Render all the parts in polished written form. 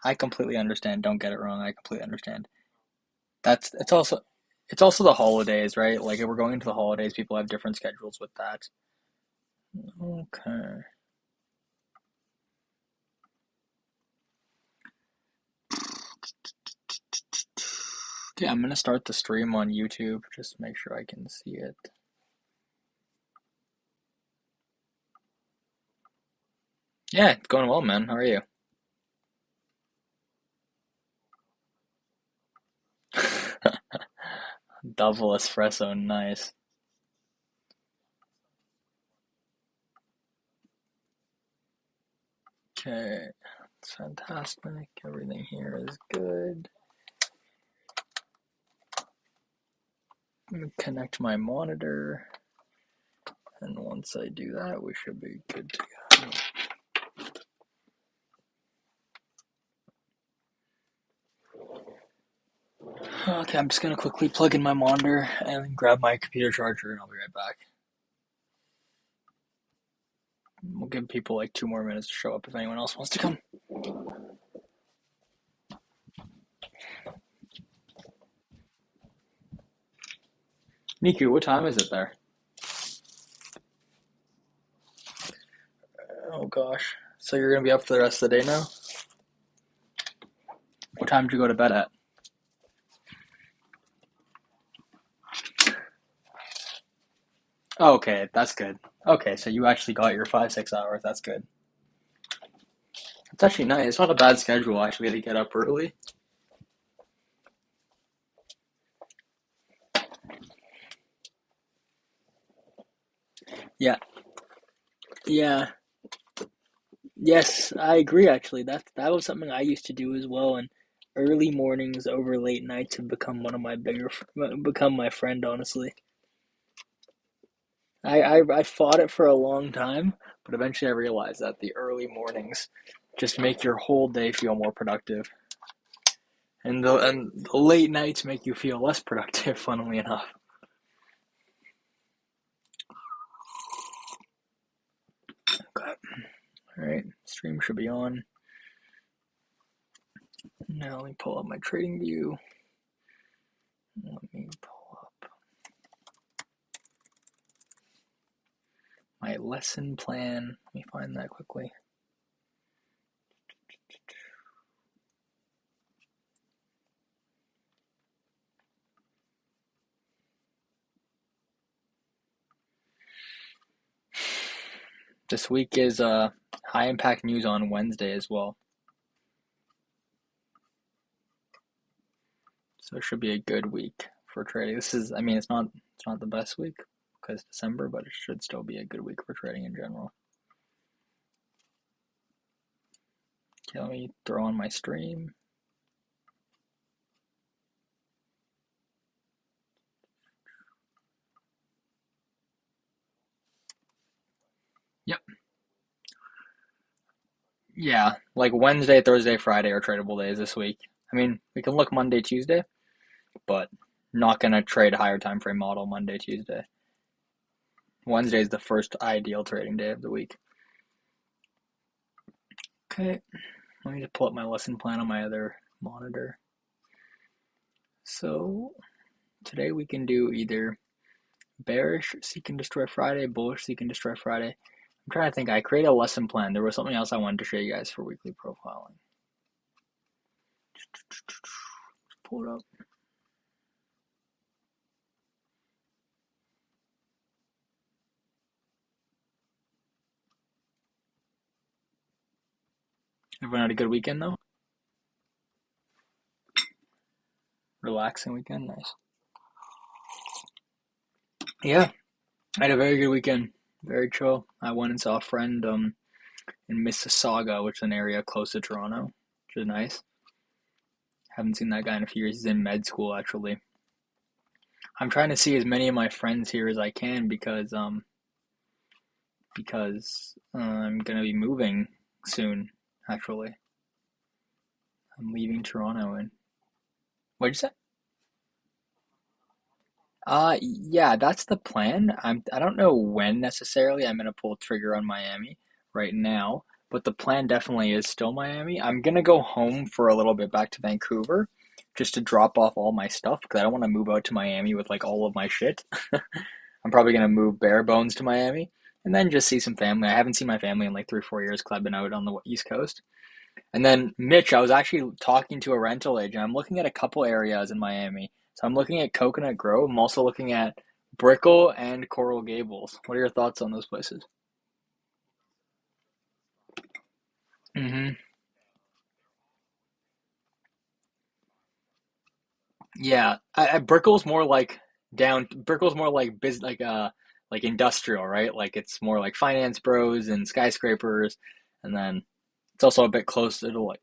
I completely understand. Don't get it wrong. I completely understand. That's it's also the holidays, right? Like if we're going into the holidays, people have different schedules with that. Okay. Okay, I'm gonna start the stream on YouTube. Just make sure I can see it. Yeah, it's going well, man. How are you? Double espresso, nice. Okay, it's fantastic. Everything here is good. Let me connect my monitor, and once I do that, we should be good to go. Okay, I'm just gonna quickly plug in my monitor and grab my computer charger, and I'll be right back. We'll give people like 2 more minutes to show up if anyone else wants to come. Miku, what time is it there? Oh gosh. So you're gonna be up for the rest of the day now? What time did you go to bed at? Oh, okay, that's good. Okay, so you actually got your 5, 6 hours. That's good. It's actually nice. It's not a bad schedule actually to get up early. Yeah, yeah, yes, I agree. Actually, that was something I used to do as well. And early mornings over late nights have become one of my become my friend. Honestly, I fought it for a long time, but eventually I realized that the early mornings just make your whole day feel more productive, and the late nights make you feel less productive. Funnily enough. Okay. All right, stream should be on. Now let me pull up my trading view. Let me pull up my lesson plan. Let me find that quickly. This week is high impact news on Wednesday as well. So it should be a good week for trading. I mean, it's not the best week because December, but it should still be a good week for trading in general. Okay, let me throw on my stream. Yep. Yeah, like Wednesday, Thursday, Friday are tradable days this week. I mean, we can look Monday, Tuesday, but not gonna trade a higher time frame model Monday, Tuesday. Wednesday is the first ideal trading day of the week. Okay, let me just pull up my lesson plan on my other monitor. So today we can do either bearish seek and destroy Friday, bullish seek and destroy Friday. I'm trying to think. I created a lesson plan. There was something else I wanted to show you guys for weekly profiling. Pull it up. Everyone had a good weekend though. Relaxing weekend. Nice. Yeah, I had a very good weekend. Very chill. I went and saw a friend in Mississauga, which is an area close to Toronto, which is nice. Haven't seen that guy in a few years. He's in med school actually. I'm trying to see as many of my friends here as I can because I'm gonna be moving soon. Actually, I'm leaving Toronto and what'd you say? Yeah, that's the plan. I don't know when necessarily I'm gonna pull trigger on Miami right now, but the plan definitely is still Miami. I'm gonna go home for a little bit back to Vancouver just to drop off all my stuff because I don't want to move out to Miami with like all of my shit. I'm probably gonna move bare bones to Miami and then just see some family. I haven't seen my family in like 3 or 4 years because I've been out on the East Coast. And then Mitch, I was actually talking to a rental agent. I'm looking at a couple areas in Miami. So I'm looking at Coconut Grove. I'm also looking at Brickell and Coral Gables. What are your thoughts on those places? Hmm. Yeah, Brickell's more like Brickell's more like like industrial, right? Like it's more like finance bros and skyscrapers, and then it's also a bit closer to like.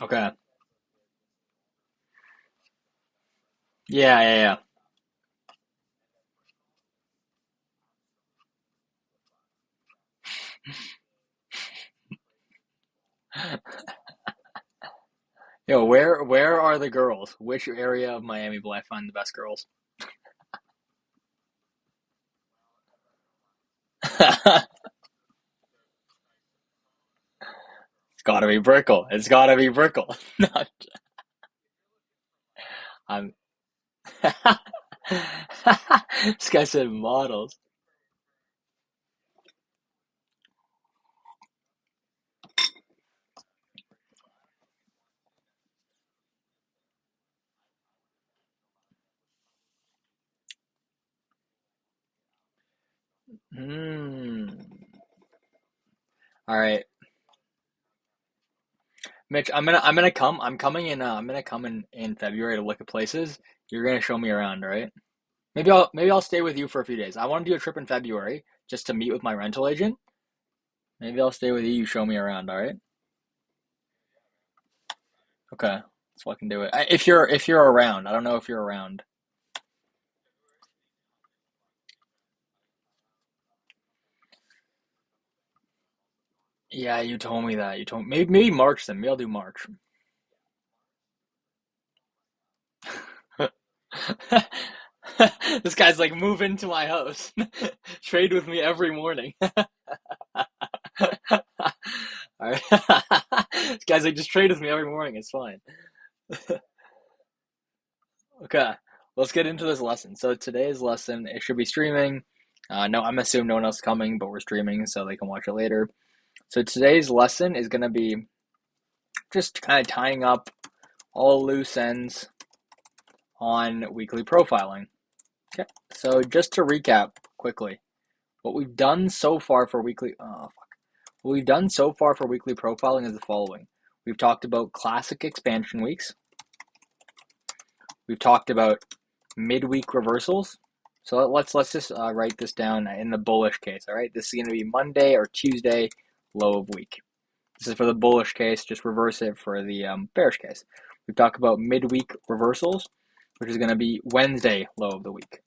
Okay. Yeah, yeah, yeah. Yo, where are the girls? Which area of Miami will I find the best girls? It's gotta be Brickell. It's gotta be Brickell. Not, I'm. This guy said models. Hmm. All right, Mitch. I'm gonna come. I'm coming in. I'm gonna come in February to look at places. You're gonna show me around, all right? Maybe I'll stay with you for a few days. I want to do a trip in February just to meet with my rental agent. Maybe I'll stay with you. You show me around, all right? Okay, let's fucking do it. If you're around, I don't know if you're around. Yeah, you told me that. You told me maybe March then. Maybe I'll do March. This guy's like, move into my house. Trade with me every morning. All right. This guy's like, just trade with me every morning. It's fine. Okay, let's get into this lesson. So today's lesson, it should be streaming. No, I'm assuming no one else is coming, but we're streaming so they can watch it later. So today's lesson is going to be just kind of tying up all loose ends on weekly profiling. Okay, so just to recap quickly, what we've done so far for weekly, what we've done so far for weekly profiling is the following. We've talked about classic expansion weeks. We've talked about midweek reversals. So let's just write this down in the bullish case. All right, this is going to be Monday or Tuesday low of week. This is for the bullish case. Just reverse it for the bearish case. We've talked about midweek reversals, which is going to be Wednesday low of the week.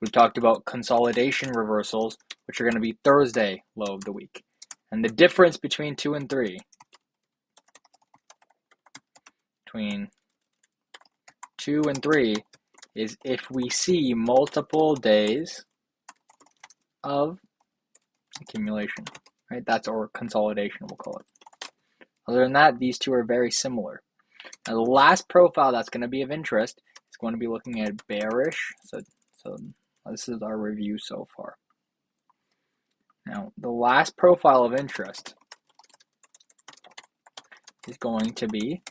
We've talked about consolidation reversals, which are going to be Thursday low of the week. And the difference between 2 and 3, between 2 and 3, is if we see multiple days of accumulation, right? That's or consolidation, we'll call it. Other than that, these two are very similar. Now, the last profile that's going to be of interest is going to be looking at bearish. So this is our review so far. Now, the last profile of interest is going to be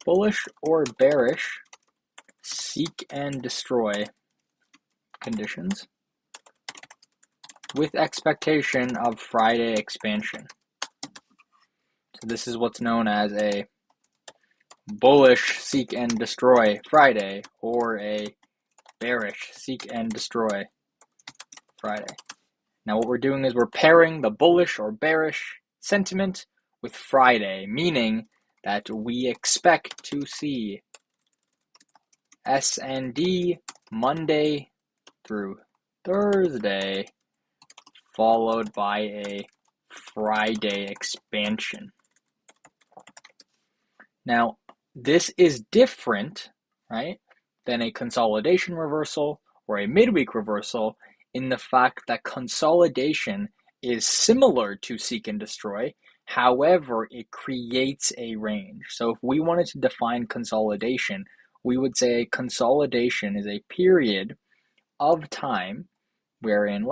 bullish or bearish seek and destroy conditions with expectation of Friday expansion. So this is what's known as a bullish seek and destroy Friday or a bearish seek and destroy Friday. Now what we're doing is we're pairing the bullish or bearish sentiment with Friday, meaning that we expect to see S&D Monday through Thursday followed by a Friday expansion. Now, this is different, right, than a consolidation reversal or a midweek reversal in the fact that consolidation is similar to seek and destroy. However, it creates a range. So if we wanted to define consolidation, we would say consolidation is a period of time wherein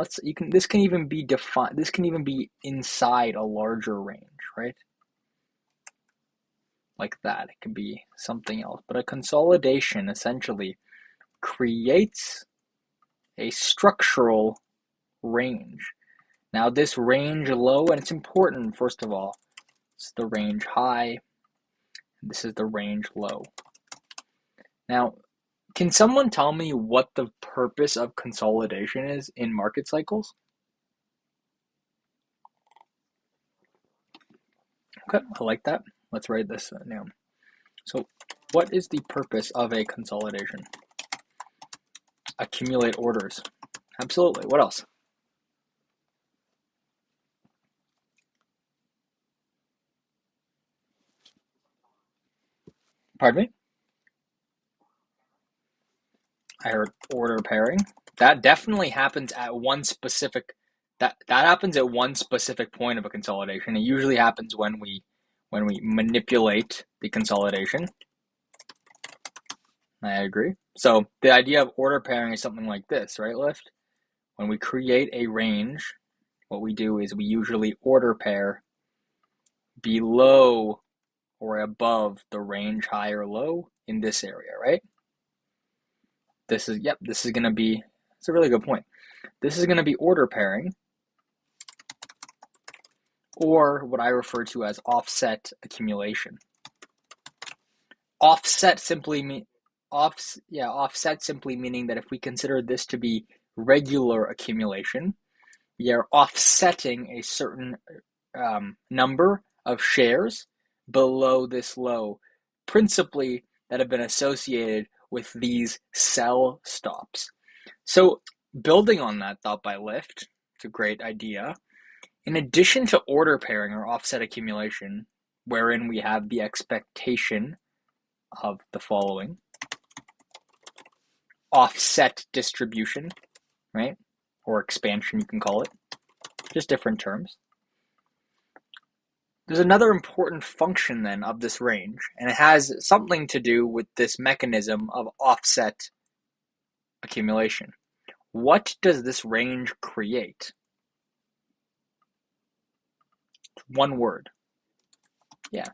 this can even be defined, this can even be inside a larger range, right? Like that. It could be something else. But a consolidation essentially creates a structural range. Now this range low, and it's important, first of all, it's the range high, and this is the range low. Now, can someone tell me what the purpose of consolidation is in market cycles? Okay, I like that. Let's write this down. So, what is the purpose of a consolidation? Accumulate orders. Absolutely. What else? Pardon me? I heard order pairing. That definitely happens at one specific that happens at one specific point of a consolidation. It usually happens when we manipulate the consolidation. I agree. So the idea of order pairing is something like this, right, Lift? When we create a range, what we do is we usually order pair below or above the range high or low in this area, right? This is going to be, it's a really good point. This is going to be order pairing, or what I refer to as offset accumulation. Offset simply meaning that if we consider this to be regular accumulation, we are offsetting a certain number of shares below this low, principally that have been associated with these sell stops. So building on that thought by Lift, it's a great idea. In addition to order pairing or offset accumulation, wherein we have the expectation of the following: offset distribution, right? Or expansion, you can call it, just different terms. There's another important function then of this range, and it has something to do with this mechanism of offset accumulation. What does this range create? One word. Yeah.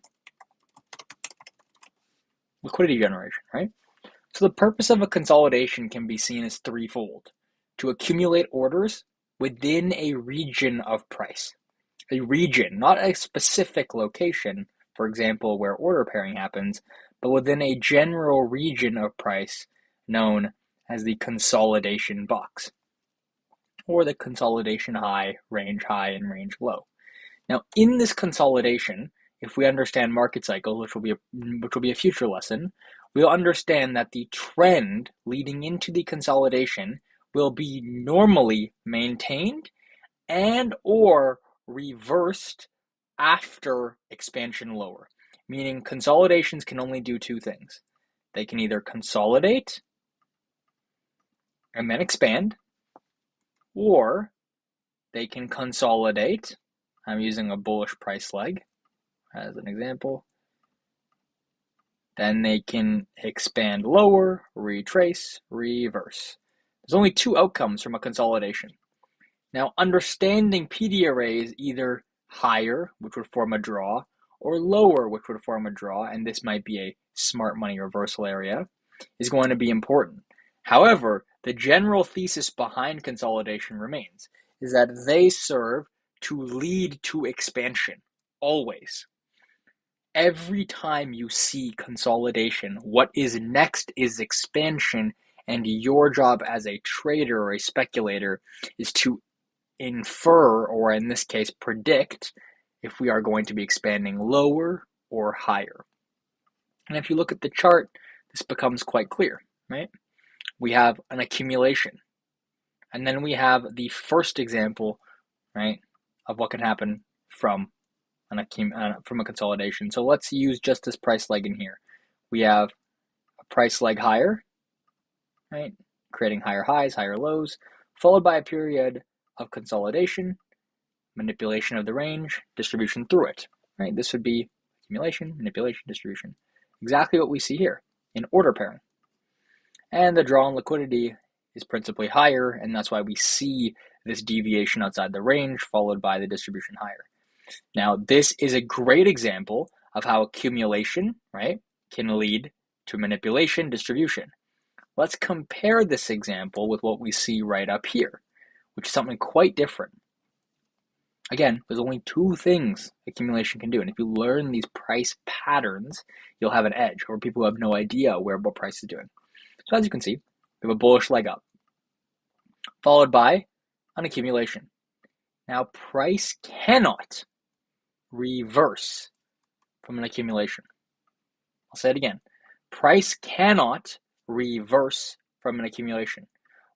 Liquidity generation, right? So the purpose of a consolidation can be seen as threefold: to accumulate orders within a region of price. A region, not a specific location, for example, where order pairing happens, but within a general region of price known as the consolidation box, or the consolidation high, and range low. Now, in this consolidation, if we understand market cycles, which will be a future lesson, we'll understand that the trend leading into the consolidation will be normally maintained and or reversed after expansion lower, meaning consolidations can only do two things. They can either consolidate and then expand, or they can consolidate. I'm using a bullish price leg as an example. Then they can expand lower, retrace, reverse. There's only two outcomes from a consolidation. Now, understanding PD arrays either higher, which would form a draw, or lower, which would form a draw, and this might be a smart money reversal area, is going to be important. However, the general thesis behind consolidation remains, is that they serve to lead to expansion, always. Every time you see consolidation, what is next is expansion, and your job as a trader or a speculator is to infer, or in this case, predict, if we are going to be expanding lower or higher. And if you look at the chart, this becomes quite clear, right? We have an accumulation. And then we have the first example right, of what can happen from from a consolidation. So let's use just this price leg in here. We have a price leg higher, right, creating higher highs, higher lows, followed by a period of consolidation, manipulation of the range, distribution through it, right? This would be accumulation, manipulation, distribution. Exactly what we see here in order pairing. And the draw on liquidity is principally higher, and that's why we see this deviation outside the range followed by the distribution higher. Now, this is a great example of how accumulation, right, can lead to manipulation, distribution. Let's compare this example with what we see right up here, which is something quite different. Again, there's only two things accumulation can do, and if you learn these price patterns, you'll have an edge over people who have no idea what price is doing. So as you can see, we have a bullish leg up, followed by an accumulation. Now, price cannot reverse from an accumulation. I'll say it again. Price cannot reverse from an accumulation.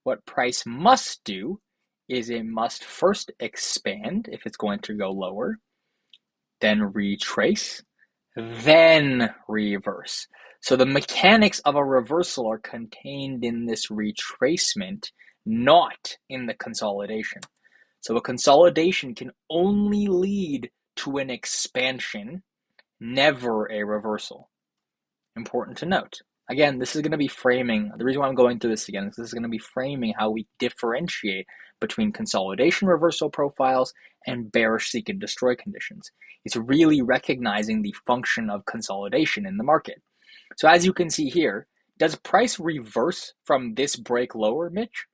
What price must do is it must first expand if it's going to go lower, then retrace, then reverse. So the mechanics of a reversal are contained in this retracement, not in the consolidation. So a consolidation can only lead to an expansion, never a reversal. Important to note. Again, this is going to be framing, the reason why I'm going through this again is this is going to be framing how we differentiate between consolidation reversal profiles and bearish seek and destroy conditions. It's really recognizing the function of consolidation in the market. So as you can see here, does price reverse from this break lower, Mitch?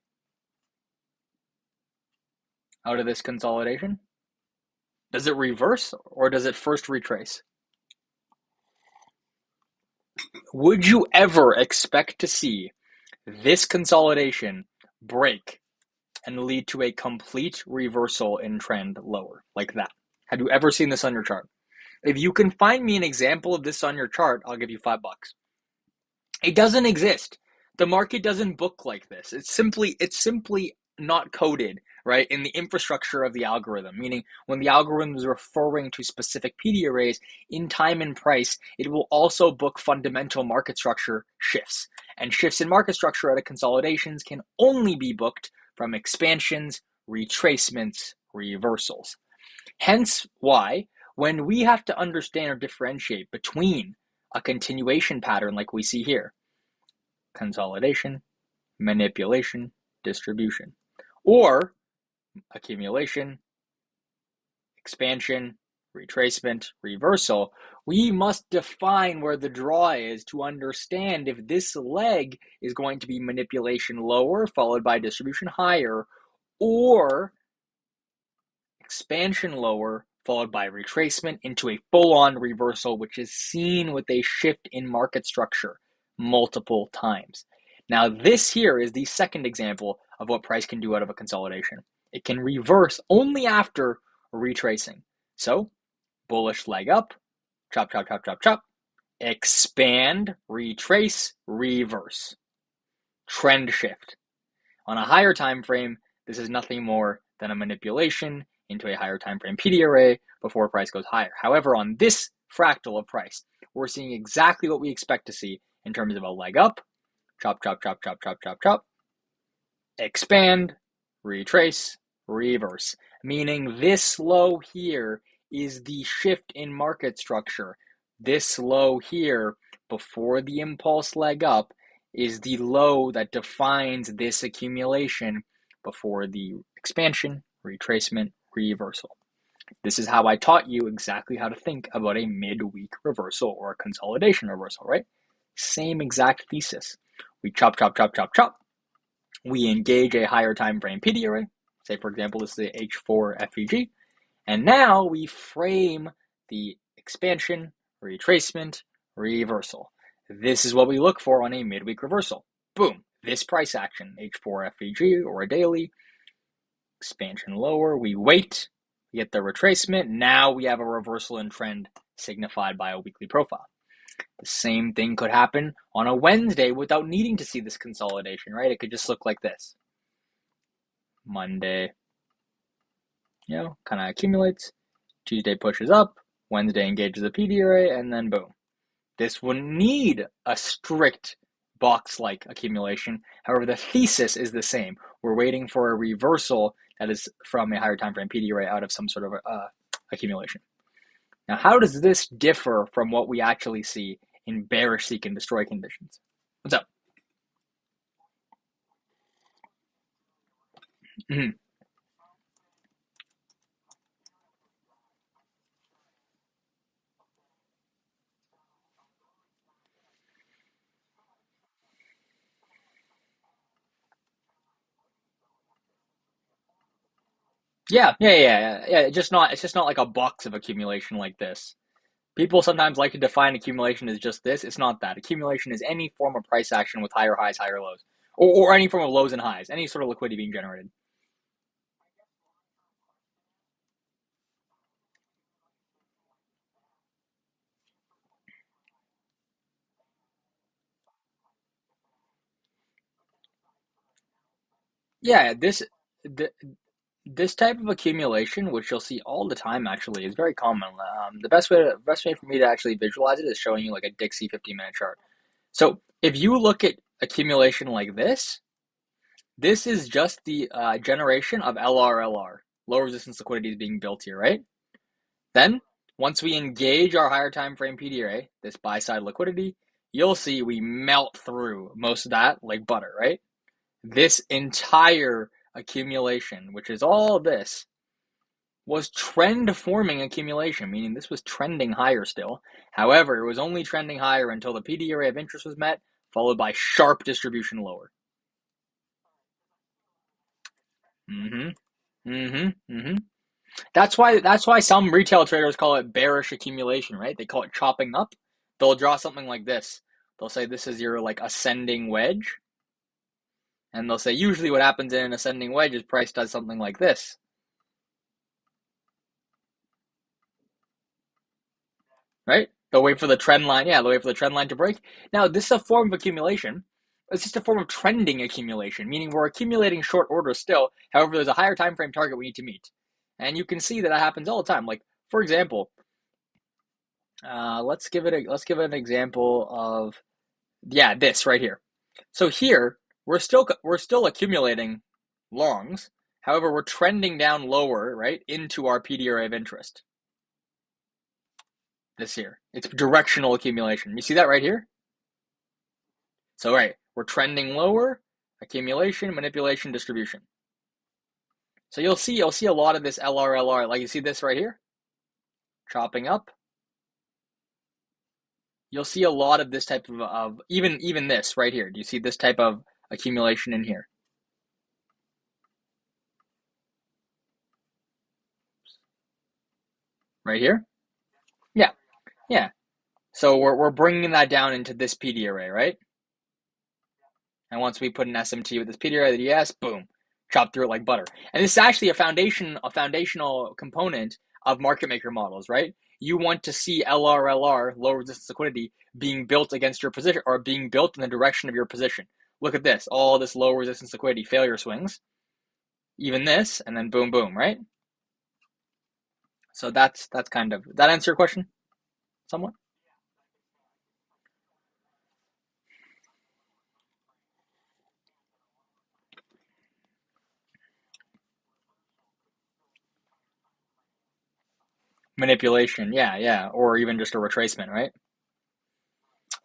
Out of this consolidation? Does it reverse or does it first retrace? Would you ever expect to see this consolidation break and lead to a complete reversal in trend lower like that? Have you ever seen this on your chart? If you can find me an example of this on your chart, I'll give you $5. It doesn't exist. The market doesn't book like this. It's simply not coded, right, in the infrastructure of the algorithm, meaning when the algorithm is referring to specific PD arrays in time and price, it will also book fundamental market structure shifts. And shifts in market structure out of consolidations can only be booked from expansions, retracements, reversals. Hence why when we have to understand or differentiate between a continuation pattern like we see here, consolidation, manipulation, distribution, or accumulation, expansion, retracement, reversal, we must define where the draw is to understand if this leg is going to be manipulation lower followed by distribution higher, or expansion lower followed by retracement into a full-on reversal, which is seen with a shift in market structure multiple times. Now, this here is the second example of what price can do out of a consolidation. It can reverse only after retracing. So, bullish leg up, chop, chop, chop, chop, chop, expand, retrace, reverse. Trend shift. On a higher time frame, this is nothing more than a manipulation into a higher time frame PD array before price goes higher. However, on this fractal of price, we're seeing exactly what we expect to see in terms of a leg up, chop, chop, chop, chop, chop, chop, chop, expand, retrace, reverse, meaning this low here is the shift in market structure. This low here before the impulse leg up is the low that defines this accumulation before the expansion, retracement, reversal. This is how I taught you exactly how to think about a midweek reversal or a consolidation reversal, right? Same exact thesis. We chop, chop, chop, chop, chop. We engage a higher time frame PD array. Say, for example, this is the H4 FEG. And now we frame the expansion, retracement, reversal. This is what we look for on a midweek reversal. Boom, this price action, H4 FEG or a daily, expansion lower, we wait, we get the retracement, now we have a reversal in trend signified by a weekly profile. The same thing could happen on a Wednesday without needing to see this consolidation, right? It could just look like this. Monday, kind of accumulates. Tuesday pushes up, Wednesday engages the PD array, and then boom. This will need a strict box-like accumulation. However, the thesis is the same. We're waiting for a reversal that is from a higher time frame PD array out of some sort of accumulation. Now, how does this differ from what we actually see in bearish seek and destroy conditions? What's up? Mm-hmm. Yeah. It's just not like a box of accumulation like this. People sometimes like to define accumulation as just this. It's not that. Accumulation is any form of price action with higher highs, higher lows, or any form of lows and highs, any sort of liquidity being generated. Yeah, th- this type of accumulation, which you'll see all the time, actually, is very common. The best way for me to actually visualize it is showing you like a Dixie 15-minute chart. So if you look at accumulation like this is just the generation of LRLR, low resistance liquidity is being built here, right? Then once we engage our higher time frame PDRA, this buy side liquidity, you'll see we melt through most of that like butter, right? This entire accumulation, which is all this, was trend forming accumulation, meaning this was trending higher still. However, it was only trending higher until the PD array of interest was met, followed by sharp distribution lower. Mm-hmm. Mm-hmm. Mm-hmm. That's why some retail traders call it bearish accumulation, right? They call it chopping up. They'll draw something like this. They'll say this is your like ascending wedge. And they'll say usually what happens in an ascending wedge is price does something like this. Right? They'll wait for the trend line. Yeah, they'll wait for the trend line to break. Now, this is a form of accumulation. It's just a form of trending accumulation, meaning we're accumulating short orders still. However, there's a higher time frame target we need to meet. And you can see that happens all the time. Like, for example, let's give it an example of this right here. So here we're still accumulating longs. However, we're trending down lower, right, into our PD array of interest. This here, it's directional accumulation. You see that right here? So right, we're trending lower, accumulation, manipulation, distribution. So you'll see a lot of this LRLR, like you see this right here, chopping up. You'll see a lot of this type of even this right here. Do you see this type of accumulation in here? Right here? Yeah, yeah. So we're bringing that down into this PD array, right? And once we put an SMT with this PD array, the ES, boom, chop through it like butter. And this is actually a foundational component of market maker models, right? You want to see LRLR, low resistance liquidity, being built against your position or being built in the direction of your position. Look at this, all this low resistance liquidity failure swings, even this, and then boom, boom, right? So that's kind of, that answer your question somewhat? Manipulation, yeah, or even just a retracement, right?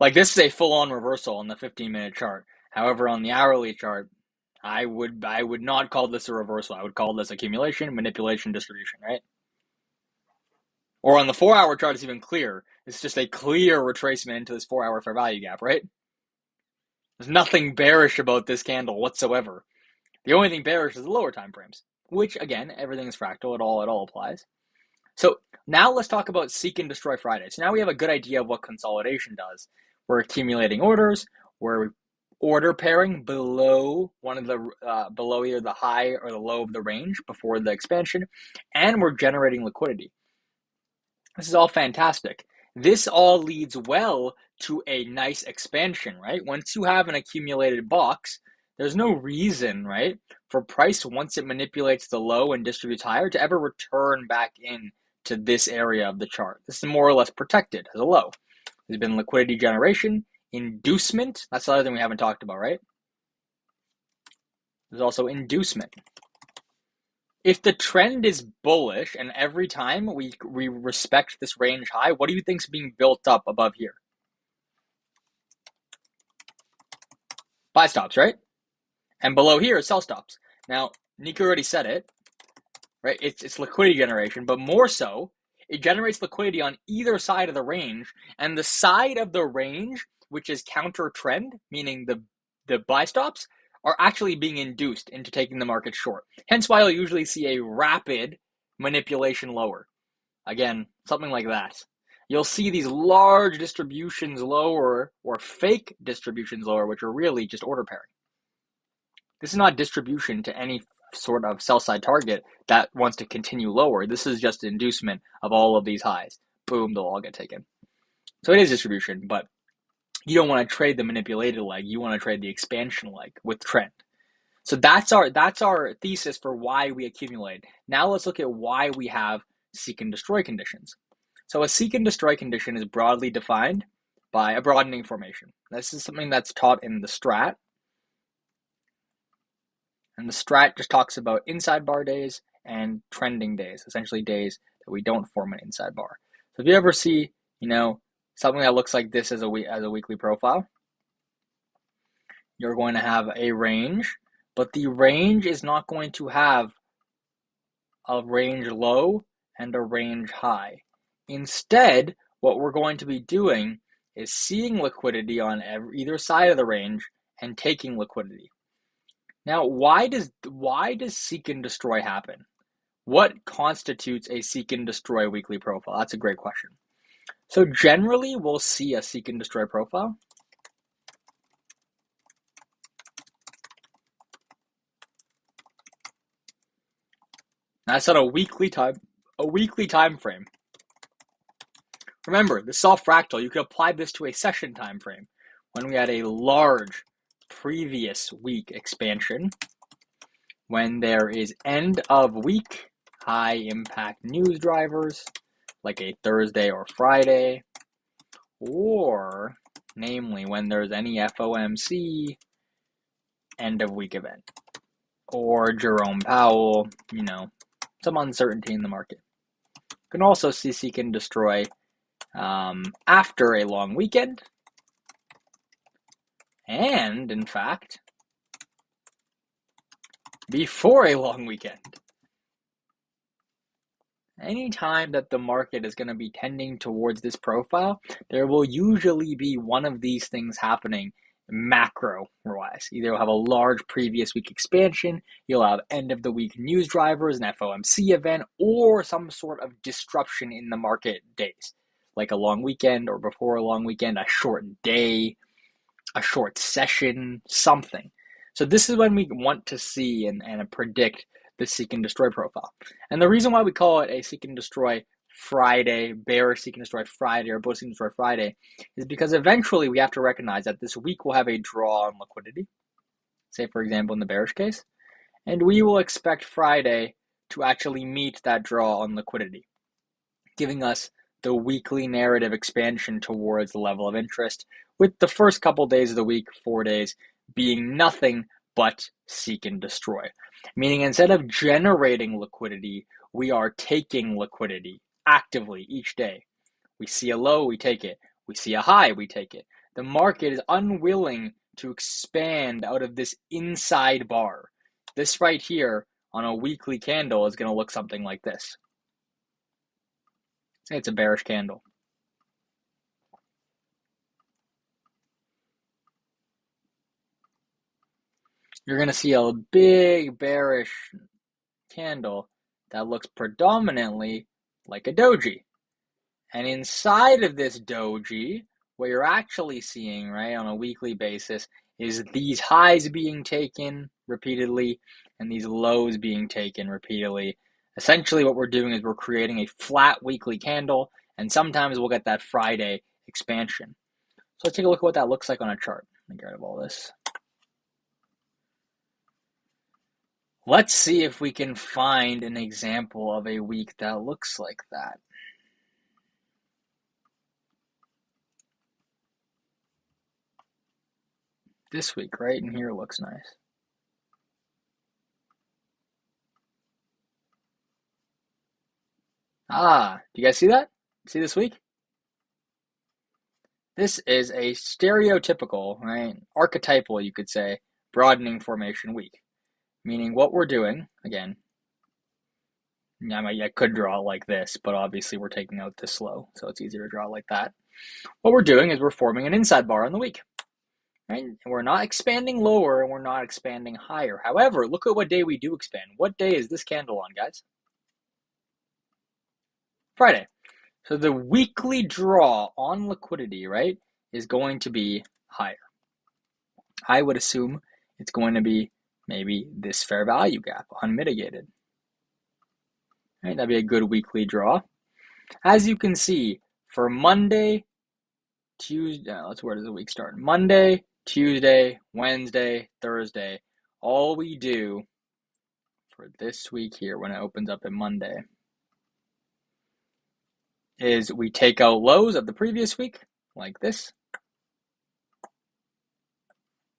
Like this is a full-on reversal on the 15-minute chart. However, on the hourly chart, I would not call this a reversal. I would call this accumulation, manipulation, distribution, right? Or on the 4-hour chart, it's even clearer. It's just a clear retracement into this 4-hour fair value gap, right? There's nothing bearish about this candle whatsoever. The only thing bearish is the lower time frames, which again, everything is fractal. It all applies. So now let's talk about seek and destroy Friday. So now we have a good idea of what consolidation does. We're accumulating orders. We're order pairing below one of the below either the high or the low of the range before the expansion, and we're generating liquidity. This is all fantastic. This all leads well to a nice expansion, right? Once you have an accumulated box, There's no reason, right, for price once it manipulates the low and distributes higher to ever return back in to this area of the chart. This is more or less protected as a low. There's been liquidity generation, inducement. That's the other thing we haven't talked about, right? There's also inducement. If the trend is bullish and every time we respect this range high, what do you think is being built up above here? Buy stops, right? And below here is sell stops. Now, Nico already said it, right? It's liquidity generation, but more so, it generates liquidity on either side of the range, and the side of the range, which is counter trend, meaning the buy stops, are actually being induced into taking the market short. Hence why you'll usually see a rapid manipulation lower. Again, something like that. You'll see these large distributions lower or fake distributions lower, which are really just order pairing. This is not distribution to any sort of sell side target that wants to continue lower. This is just inducement of all of these highs. Boom, they'll all get taken. So it is distribution, but you don't want to trade the manipulated leg. You want to trade the expansion leg with trend. So that's our thesis for why we accumulate. Now let's look at why we have seek and destroy conditions. So a seek and destroy condition is broadly defined by a broadening formation. This is something that's taught in the strat. And the strat just talks about inside bar days and trending days, essentially days that we don't form an inside bar. So if you ever see, something that looks like this as a weekly profile, you're going to have a range, but the range is not going to have a range low and a range high. Instead, what we're going to be doing is seeing liquidity on either side of the range and taking liquidity. Now, why does seek and destroy happen? What constitutes a seek and destroy weekly profile? That's a great question. So generally, we'll see a seek and destroy profile. That's on a weekly time frame. Remember, the soft fractal, you could apply this to a session time frame when we had a large previous week expansion, when there is end of week high impact news drivers like a Thursday or Friday, or namely when there's any FOMC end of week event, or Jerome Powell, some uncertainty in the market. You can also see seek and destroy after a long weekend, and in fact, before a long weekend. Anytime that the market is going to be tending towards this profile, there will usually be one of these things happening macro-wise. Either you'll have a large previous week expansion, you'll have end of the week news drivers, an FOMC event, or some sort of disruption in the market days, like a long weekend or before a long weekend, a short day, a short session, something. So this is when we want to see and predict the seek and destroy profile. And the reason why we call it a seek and destroy Friday, bearish seek and destroy Friday, or bullish seek and destroy Friday, is because eventually we have to recognize that this week will have a draw on liquidity, say for example in the bearish case, and we will expect Friday to actually meet that draw on liquidity, giving us the weekly narrative expansion towards the level of interest, with the first couple days of the week, 4 days, being nothing but seek and destroy. Meaning instead of generating liquidity, we are taking liquidity actively each day. We see a low, we take it. We see a high, we take it. The market is unwilling to expand out of this inside bar. This right here on a weekly candle is going to look something like this. Say it's a bearish candle. You're going to see a big bearish candle that looks predominantly like a doji. And inside of this doji, what you're actually seeing, right, on a weekly basis is these highs being taken repeatedly and these lows being taken repeatedly. Essentially what we're doing is we're creating a flat weekly candle, and sometimes we'll get that Friday expansion. So let's take a look at what that looks like on a chart. Let me get rid of all this. Let's see if we can find an example of a week that looks like that. This week, right in here, looks nice. Do you guys see that? See this week? This is a stereotypical, right, archetypal, you could say, broadening formation week. Meaning what we're doing, again, I could draw it like this, but obviously we're taking out this low, so it's easier to draw like that. What we're doing is we're forming an inside bar on the week. Right? And we're not expanding lower and we're not expanding higher. However, look at what day we do expand. What day is this candle on, guys? Friday. So the weekly draw on liquidity, right, is going to be higher. I would assume it's going to be maybe this fair value gap, unmitigated. Right, that'd be a good weekly draw. As you can see, for Monday, Tuesday, where does the week start? Monday, Tuesday, Wednesday, Thursday. All we do for this week here, when it opens up on Monday, is we take out lows of the previous week, like this,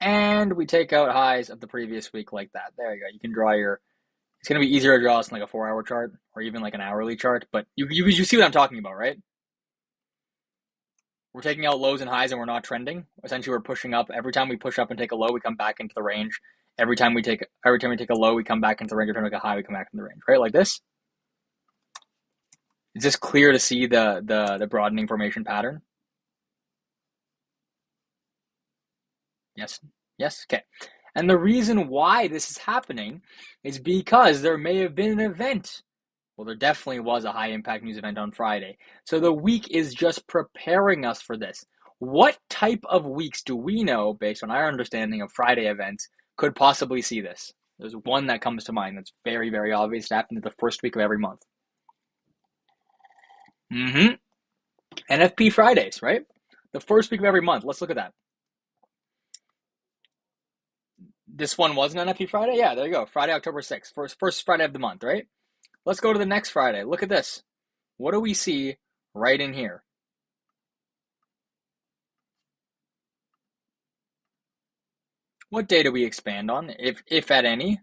and we take out highs of the previous week, like that. There you go. You can draw your. It's going to be easier to draw this in like a 4-hour chart or even like an hourly chart, but you see what I'm talking about, right? We're taking out lows and highs and we're not trending. Essentially, we're pushing up. Every time we push up and take a low, we come back into the range. Every time we take a low, we come back into the range. Every time we take a high, we come back into the range, right? Like this. Is this clear to see the broadening formation pattern? Yes. Yes? Okay. And the reason why this is happening is because there may have been an event. Well, there definitely was a high impact news event on Friday. So the week is just preparing us for this. What type of weeks do we know, based on our understanding of Friday events, could possibly see this? There's one that comes to mind that's very, very obvious. It happened the first week of every month. NFP Fridays, right? The first week of every month. Let's look at that. This one was an NFP Friday? Yeah, there you go. Friday, October 6th. First Friday of the month, right? Let's go to the next Friday. Look at this. What do we see right in here? What day do we expand on, if at any?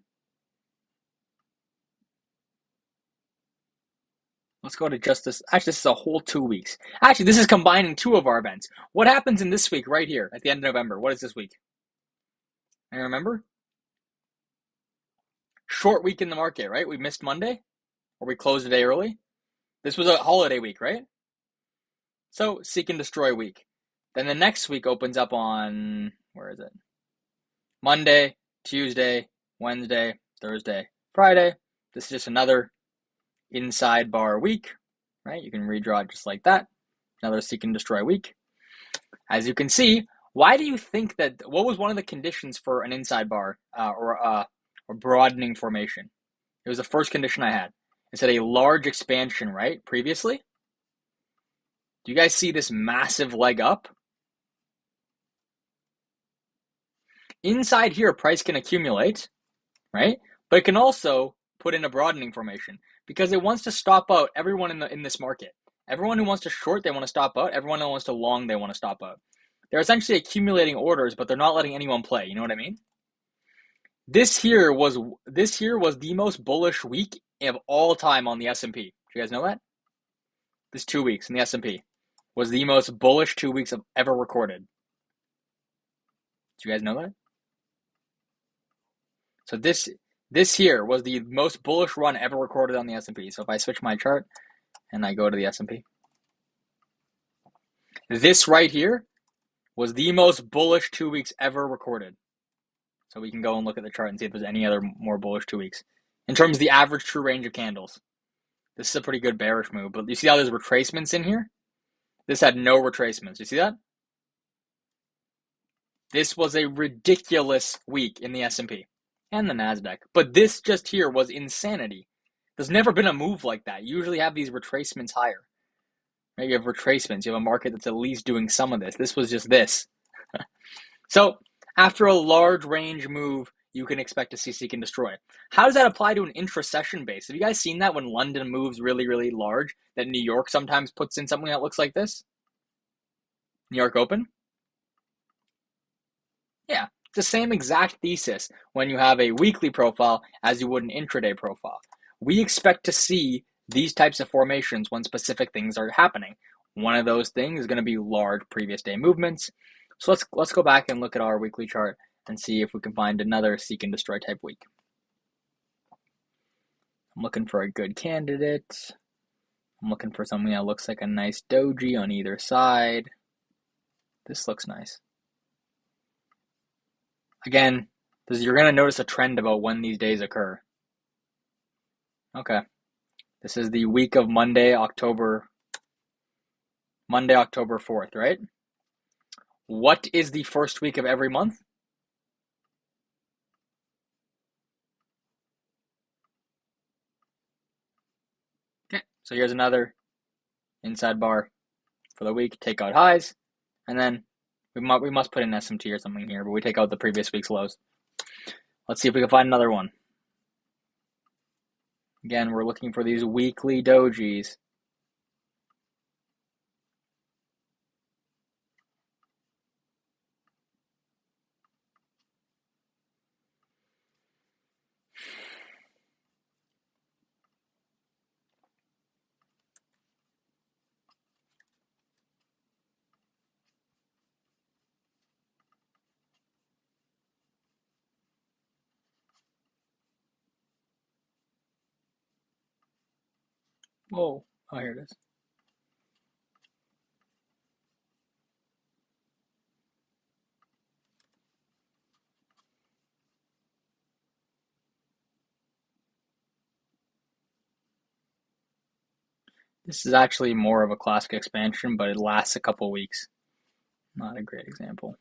Let's go to just this. Actually, this is a whole 2 weeks. Actually, this is combining two of our events. What happens in this week right here at the end of November? What is this week? I remember? Short week in the market, right? We missed Monday, or we closed a day early. This was a holiday week, right? So, seek and destroy week. Then the next week opens up on, where is it? Monday, Tuesday, Wednesday, Thursday, Friday. This is just another inside bar week, right? You can redraw it just like that. Another seek and destroy week. As you can see, why do you think that, what was one of the conditions for an inside bar or broadening formation? It was the first condition I had. It said a large expansion, right? Previously. Do you guys see this massive leg up? Inside here, price can accumulate, right? But it can also put in a broadening formation because it wants to stop out everyone in this market. Everyone who wants to short, they want to stop out. Everyone who wants to long, they want to stop out. They're essentially accumulating orders, but they're not letting anyone play. You know what I mean? This here was the most bullish week of all time on the S&P. Do you guys know that? This 2 weeks in the S&P was the most bullish 2 weeks I've ever recorded. Do you guys know that? So this here was the most bullish run ever recorded on the S&P. So if I switch my chart and I go to the S&P, this right here was the most bullish 2 weeks ever recorded. So we can go and look at the chart and see if there's any other more bullish 2 weeks. In terms of the average true range of candles, this is a pretty good bearish move. But you see how there's retracements in here? This had no retracements. You see that? This was a ridiculous week in the S&P and the NASDAQ. But this just here was insanity. There's never been a move like that. You usually have these retracements higher. Right? You have retracements. You have a market that's at least doing some of this. This was just this. So after a large range move you can expect to see seek and destroy. How does that apply to an intra-session base? Have you guys seen that when London moves really, really large, that New York sometimes puts in something that looks like this? New York Open? Yeah, it's the same exact thesis when you have a weekly profile as you would an intraday profile. We expect to see these types of formations when specific things are happening. One of those things is going to be large previous day movements. So let's go back and look at our weekly chart and see if we can find another seek and destroy type week. I'm looking for a good candidate. I'm looking for something that looks like a nice doji on either side. This looks nice. Again, you're going to notice a trend about when these days occur. Okay. This is the week of Monday, October 4th, right? What is the first week of every month? Okay, so here's another inside bar for the week. Take out highs, and then we must put an SMT or something here, but we take out the previous week's lows. Let's see if we can find another one. Again, we're looking for these weekly dojis. Whoa, oh, here it is. This is actually more of a classic expansion, but it lasts a couple weeks. Not a great example.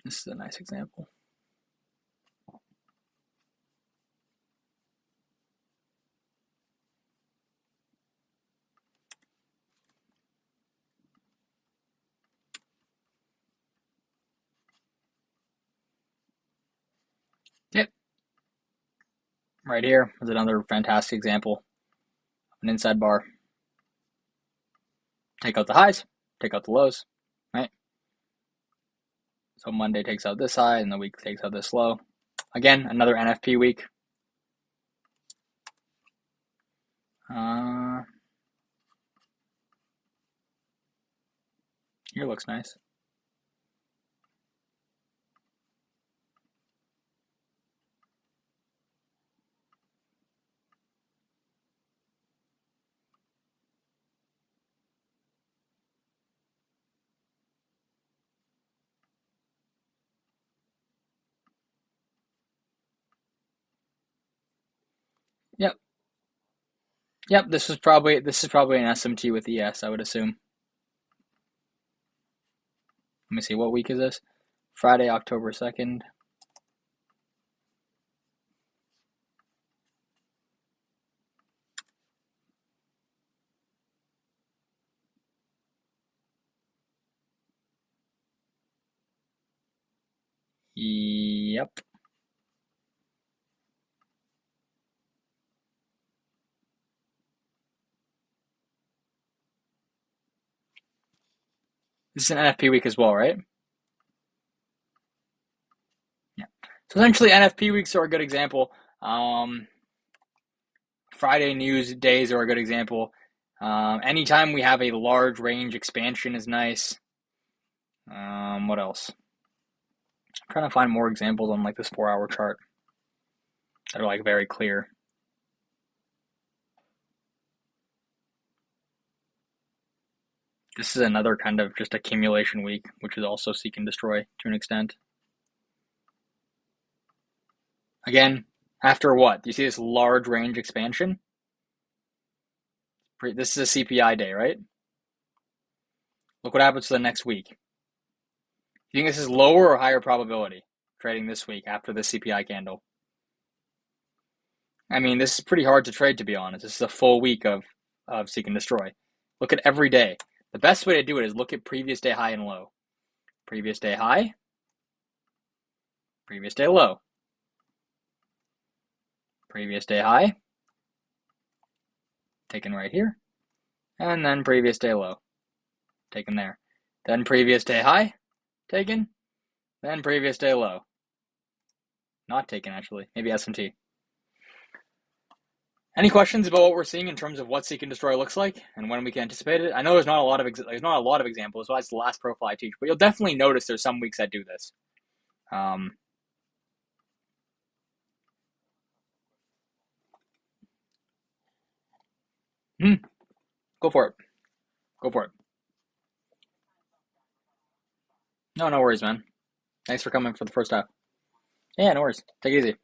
This is a nice example. Yep. Right here is another fantastic example of an inside bar. Take out the highs, take out the lows, right? So Monday takes out this high and the week takes out this low. Again, another NFP week. Here looks nice. Yep. Yep, this is probably an SMT with ES, I would assume. Let me see, what week is this? Friday, October 2nd. Yep. This is an NFP week as well, right? Yeah. So essentially, NFP weeks are a good example. Friday news days are a good example. Anytime we have a large range expansion is nice. What else? I'm trying to find more examples on like this 4-hour chart that are like very clear. This is another kind of just accumulation week, which is also seek and destroy to an extent. Again, after what? Do you see this large range expansion? This is a CPI day, right? Look what happens to the next week. You think this is lower or higher probability trading this week after the CPI candle? I mean, this is pretty hard to trade, to be honest. This is a full week of seek and destroy. Look at every day. The best way to do it is look at previous day high and low. Previous day high, previous day low. Previous day high, taken right here. And then previous day low, taken there. Then previous day high, taken. Then previous day low. Not taken, actually. Maybe S&T. Any questions about what we're seeing in terms of what seek and destroy looks like and when we can anticipate it? I know there's not a lot of examples, so that's the last profile I teach, but you'll definitely notice there's some weeks that do this. Go for it. Go for it. No worries, man. Thanks for coming for the first half. Yeah, no worries. Take it easy.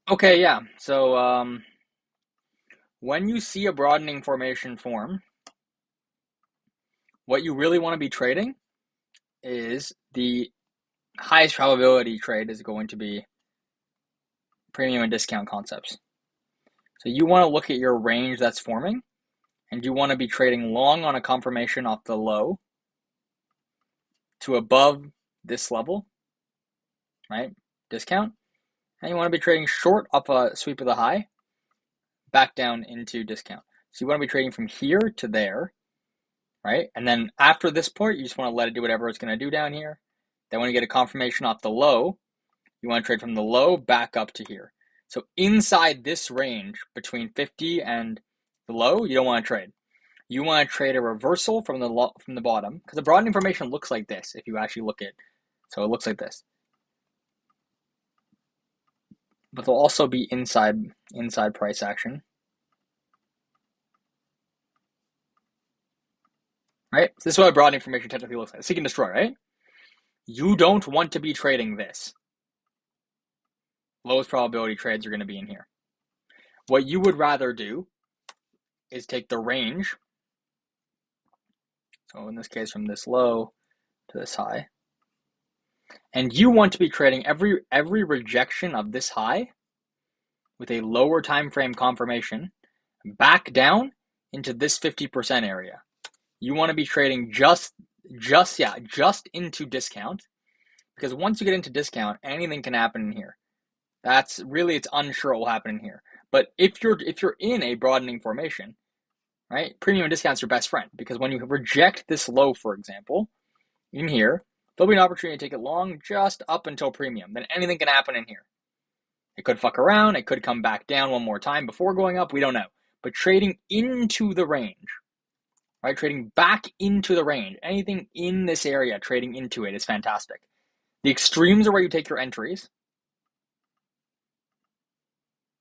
Okay, yeah. So when you see a broadening formation form, what you really want to be trading is the highest probability trade is going to be premium and discount concepts. So you want to look at your range that's forming, and you want to be trading long on a confirmation off the low to above this level, right? Discount. And you want to be trading short off a sweep of the high, back down into discount. So you want to be trading from here to there, right? And then after this point, you just want to let it do whatever it's going to do down here. Then when you get a confirmation off the low, you want to trade from the low back up to here. So inside this range between 50 and the low, you don't want to trade. You want to trade a reversal from the bottom, because the broadening formation looks like this if you actually look at. So it looks like this. But they'll also be inside price action. Right? So this is what a broadening formation technically looks like. Seek and destroy, right? You don't want to be trading this. Lowest probability trades are going to be in here. What you would rather do is take the range. So in this case, from this low to this high. And you want to be trading every rejection of this high with a lower time frame confirmation back down into this 50% area. You want to be trading just into discount, because once you get into discount, anything can happen in here. It's unsure what will happen in here. But if you're in a broadening formation, right, premium and discount's your best friend, because when you reject this low, for example, in here, there'll be an opportunity to take it long just up until premium. Then anything can happen in here. It could fuck around. It could come back down one more time before going up. We don't know. But trading into the range, right? Trading back into the range, anything in this area, trading into it is fantastic. The extremes are where you take your entries.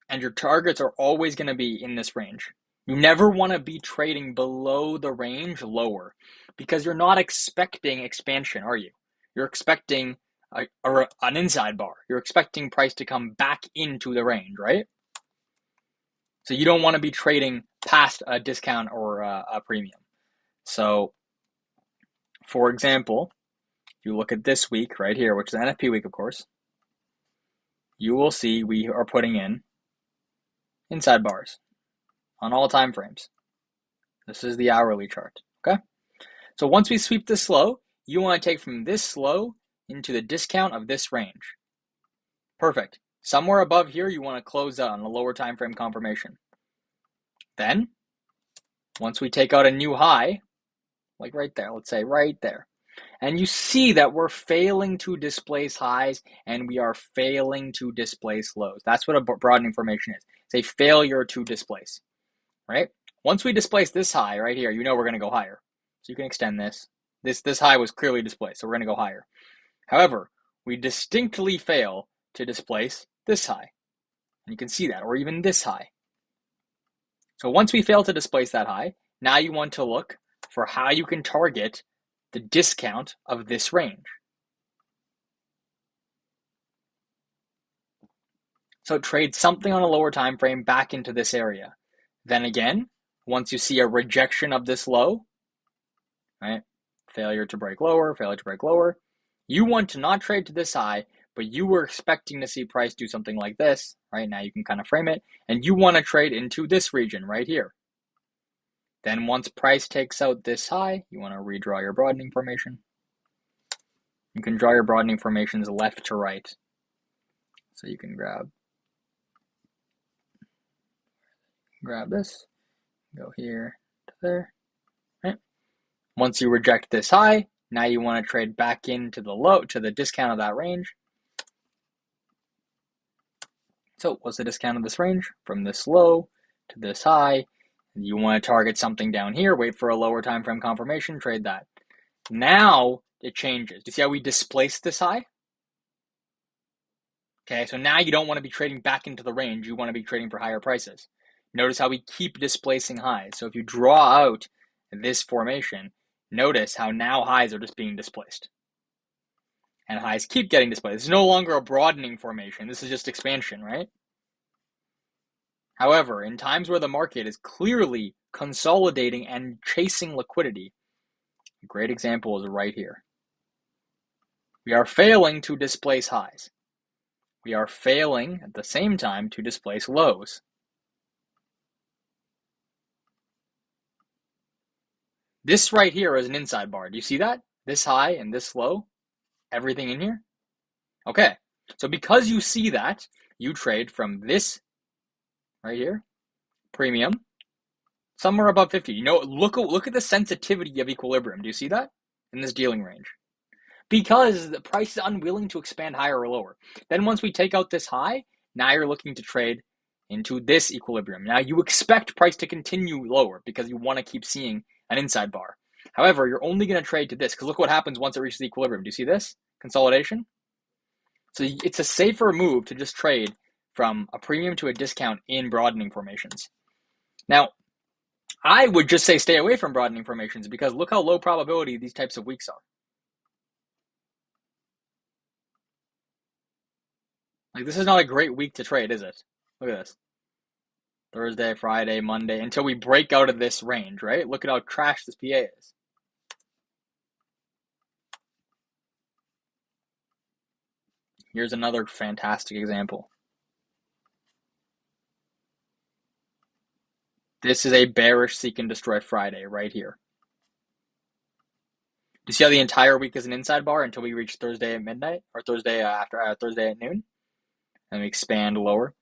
And your targets are always going to be in this range. You never want to be trading below the range lower, because you're not expecting expansion, are you? You're expecting an inside bar. You're expecting price to come back into the range, right? So you don't want to be trading past a discount or a premium. So, for example, if you look at this week right here, which is NFP week, of course, you will see we are putting in inside bars on all time frames. This is the hourly chart, okay? So once we sweep this low, you want to take from this low into the discount of this range. Perfect. Somewhere above here, you want to close out on a lower time frame confirmation. Then, once we take out a new high, like right there, let's say right there, and you see that we're failing to displace highs and we are failing to displace lows. That's what a broadening formation is. It's a failure to displace, right? Once we displace this high right here, you know we're going to go higher. So you can extend this. This high was clearly displaced, so we're going to go higher. However, we distinctly fail to displace this high. And you can see that, or even this high. So once we fail to displace that high, now you want to look for how you can target the discount of this range. So trade something on a lower time frame back into this area. Then again, once you see a rejection of this low, right? Failure to break lower, failure to break lower. You want to not trade to this high, but you were expecting to see price do something like this, right? Now you can kind of frame it, and you want to trade into this region right here. Then once price takes out this high, you want to redraw your broadening formation. You can draw your broadening formations left to right. So you can grab this, go here to there, right? Once you reject this high, now you want to trade back into the low, to the discount of that range. So what's the discount of this range? From this low to this high. You want to target something down here, wait for a lower time frame confirmation, trade that. Now it changes. Do you see how we displaced this high? Okay, so now you don't want to be trading back into the range. You want to be trading for higher prices. Notice how we keep displacing highs. So if you draw out this formation, notice how now highs are just being displaced. And highs keep getting displaced. This is no longer a broadening formation. This is just expansion, right? However, in times where the market is clearly consolidating and chasing liquidity, a great example is right here. We are failing to displace highs. We are failing at the same time to displace lows. This right here is an inside bar. Do you see that? This high and this low, everything in here? Okay, so because you see that, you trade from this right here, premium, somewhere above 50. You know, look at the sensitivity of equilibrium. Do you see that? In this dealing range. Because the price is unwilling to expand higher or lower. Then once we take out this high, now you're looking to trade into this equilibrium. Now you expect price to continue lower because you want to keep seeing an inside bar. However, you're only going to trade to this because look what happens once it reaches equilibrium. Do you see this? Consolidation. So it's a safer move to just trade from a premium to a discount in broadening formations. Now, I would just say stay away from broadening formations because look how low probability these types of weeks are. Like, this is not a great week to trade, is it? Look at this. Thursday, Friday, Monday, until we break out of this range, right? Look at how trash this PA is. Here's another fantastic example. This is a bearish seek and destroy Friday right here. Do you see how the entire week is an inside bar until we reach Thursday at midnight or Thursday Thursday at noon? And we expand lower.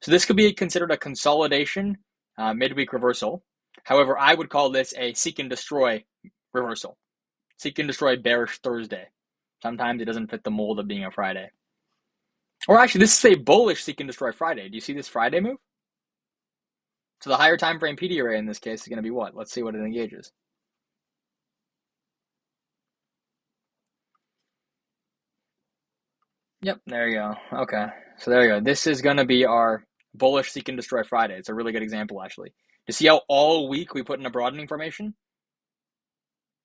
So this could be considered a consolidation midweek reversal. However, I would call this a seek and destroy reversal. Seek and destroy bearish Thursday. Sometimes it doesn't fit the mold of being a Friday. Or actually, this is a bullish seek and destroy Friday. Do you see this Friday move? So the higher time frame PD array in this case is going to be what? Let's see what it engages. Yep, there you go. Okay, so there you go. This is going to be our bullish seek and destroy Friday. It's a really good example, actually. To see how all week we put in a broadening formation?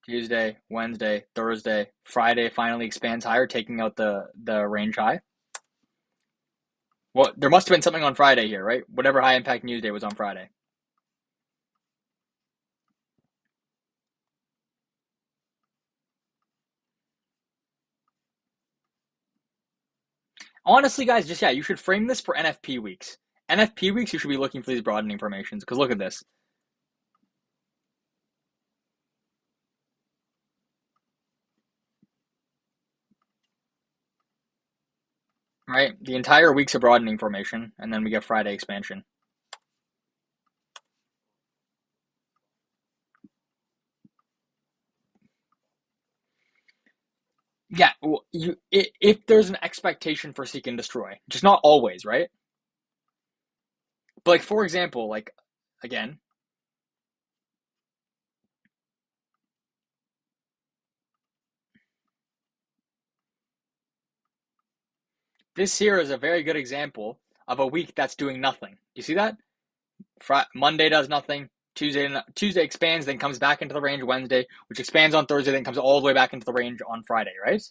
Tuesday, Wednesday, Thursday, Friday finally expands higher, taking out the range high. Well, there must have been something on Friday here, right? Whatever high impact news day was on Friday. Honestly, guys, you should frame this for NFP weeks. NFP weeks, you should be looking for these broadening formations because look at this. Right? The entire week's a broadening formation, and then we get Friday expansion. Yeah, well, if there's an expectation for seek and destroy, just not always, right? But like for example, like again, this here is a very good example of a week that's doing nothing. You see that? Monday does nothing. Tuesday expands, then comes back into the range Wednesday, which expands on Thursday, then comes all the way back into the range on Friday, right?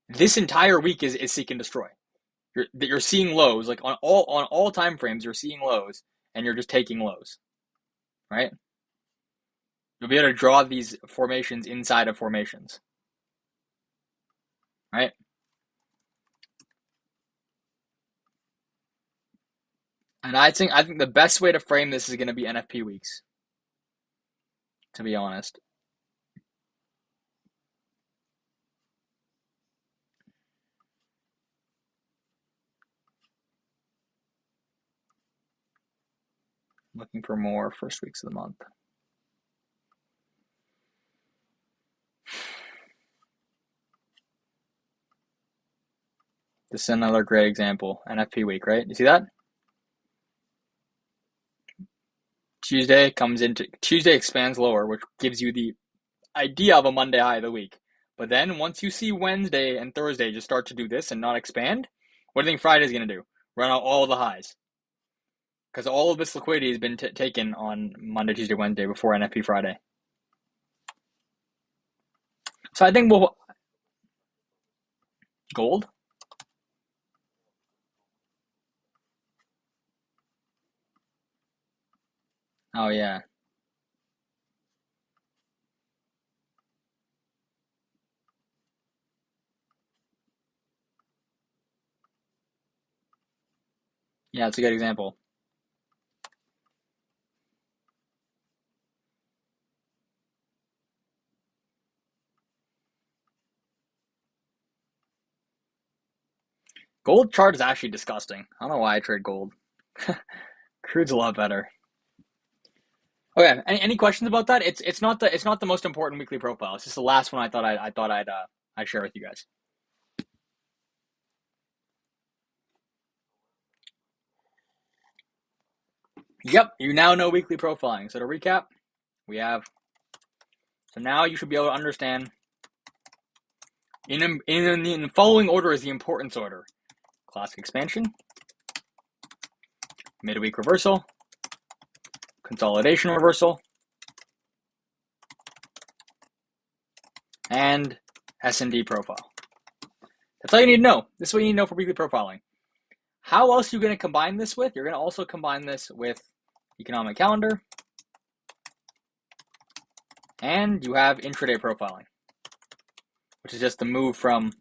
This entire week is seek and destroy. You're seeing lows, like on all time frames, you're seeing lows, and you're just taking lows, right? You'll be able to draw these formations inside of formations, right? And I think the best way to frame this is going to be NFP weeks, to be honest. Looking for more first weeks of the month. This is another great example. NFP week, right? You see that? Tuesday expands lower, which gives you the idea of a Monday high of the week. But then once you see Wednesday and Thursday just start to do this and not expand, what do you think Friday's going to do? Run out all the highs. Because all of this liquidity has been taken on Monday, Tuesday, Wednesday before NFP Friday. So I think we'll gold. Oh yeah, yeah, it's a good example. Gold chart is actually disgusting. I don't know why I trade gold. Crude's a lot better. Okay, any questions about that? It's not the most important weekly profile. It's just the last one I'd share with you guys. Yep, you now know weekly profiling. So to recap, we have so now you should be able to understand in the following order is the importance order: classic expansion, midweek reversal, consolidation reversal, and S&D profile. That's all you need to know. This is what you need to know for weekly profiling. How else are you going to combine this with? You're going to also combine this with economic calendar, and you have intraday profiling, which is just the move from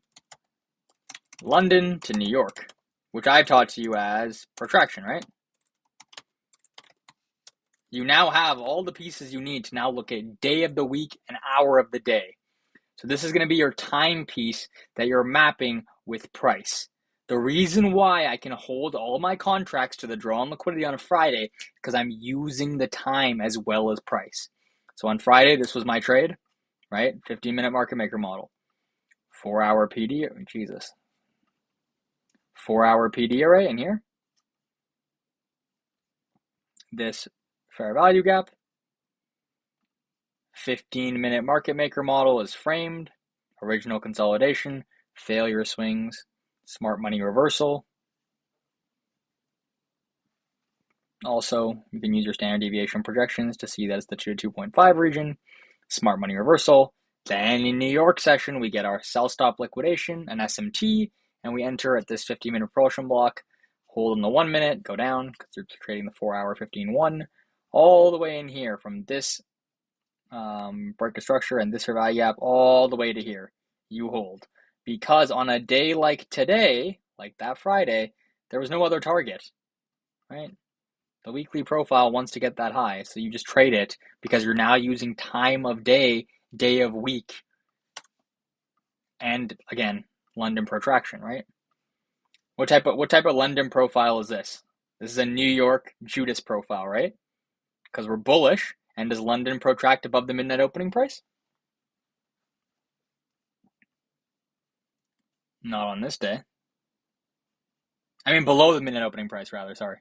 London to New York, which I've taught to you as protraction, right? You now have all the pieces you need to now look at day of the week and hour of the day. So this is going to be your time piece that you're mapping with price. The reason why I can hold all my contracts to the draw on liquidity on a Friday because I'm using the time as well as price. So on Friday, this was my trade, right? 15-minute market maker model. 4-hour PD, Jesus. 4-hour PD array in here. This fair value gap. 15-minute market maker model is framed. Original consolidation, failure swings, smart money reversal. Also, you can use your standard deviation projections to see that it's the 2 to 2.5 region, smart money reversal. Then in New York session, we get our sell stop liquidation, an SMT, and we enter at this 15-minute propulsion block, hold in the 1 minute, go down because you're trading the 4-hour 15-1, all the way in here from this break of structure and this value gap all the way to here. You hold. Because on a day like today, like that Friday, there was no other target, right? The weekly profile wants to get that high, so you just trade it because you're now using time of day, day of week, and again, London protraction, right? What type of London profile is this? This is a New York Judas profile, right? Because we're bullish, and does London protract above the midnight opening price? Not on this day. I mean, below the midnight opening price, rather. Sorry.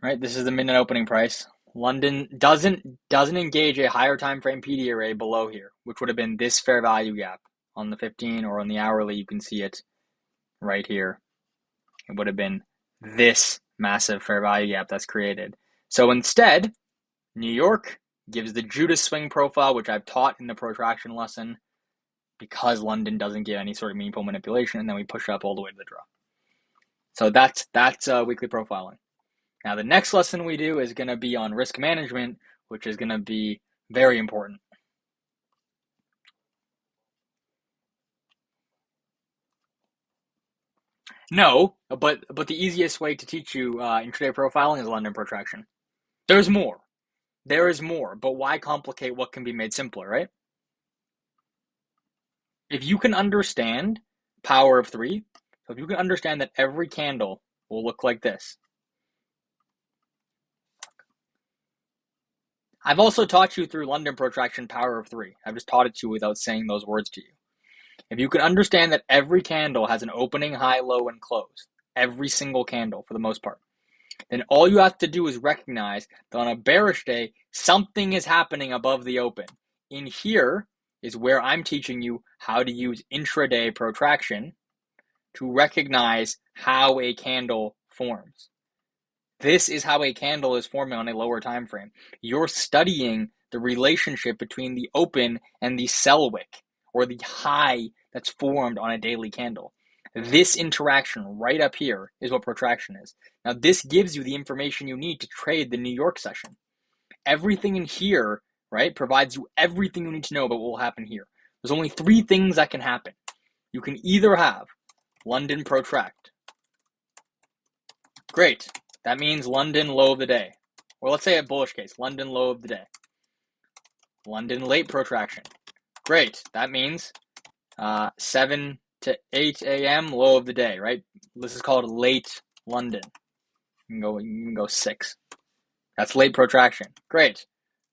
Right. This is the midnight opening price. London doesn't engage a higher time frame PD array below here, which would have been this fair value gap on the 15 or on the hourly. You can see it right here. It would have been this massive fair value gap that's created. So instead, New York gives the Judas swing profile, which I've taught in the protraction lesson. because London doesn't give any sort of meaningful manipulation, and then we push up all the way to the draw. So that's weekly profiling. Now the next lesson we do is going to be on risk management, which is going to be very important. No, but the easiest way to teach you intraday profiling is London protraction. There's more. There is more, but why complicate what can be made simpler, right? If you can understand power of three, so if you can understand that every candle will look like this. I've also taught you through London protraction power of three. I've just taught it to you without saying those words to you. If you can understand that every candle has an opening, high, low, and close, every single candle for the most part, then all you have to do is recognize that on a bearish day, something is happening above the open. In here is where I'm teaching you how to use intraday protraction to recognize how a candle forms. This is how a candle is forming on a lower time frame. You're studying the relationship between the open and the sell wick, or the high that's formed on a daily candle. This interaction right up here is what protraction is. Now, this gives you the information you need to trade the New York session. Everything in here, right, provides you everything you need to know about what will happen here. There's only three things that can happen. You can either have London protract. Great. That means London low of the day. Or let's say a bullish case, London low of the day. London late protraction. Great. That means 7 to 8 a.m. low of the day, right? This is called late London. You can go 6. That's late protraction. Great.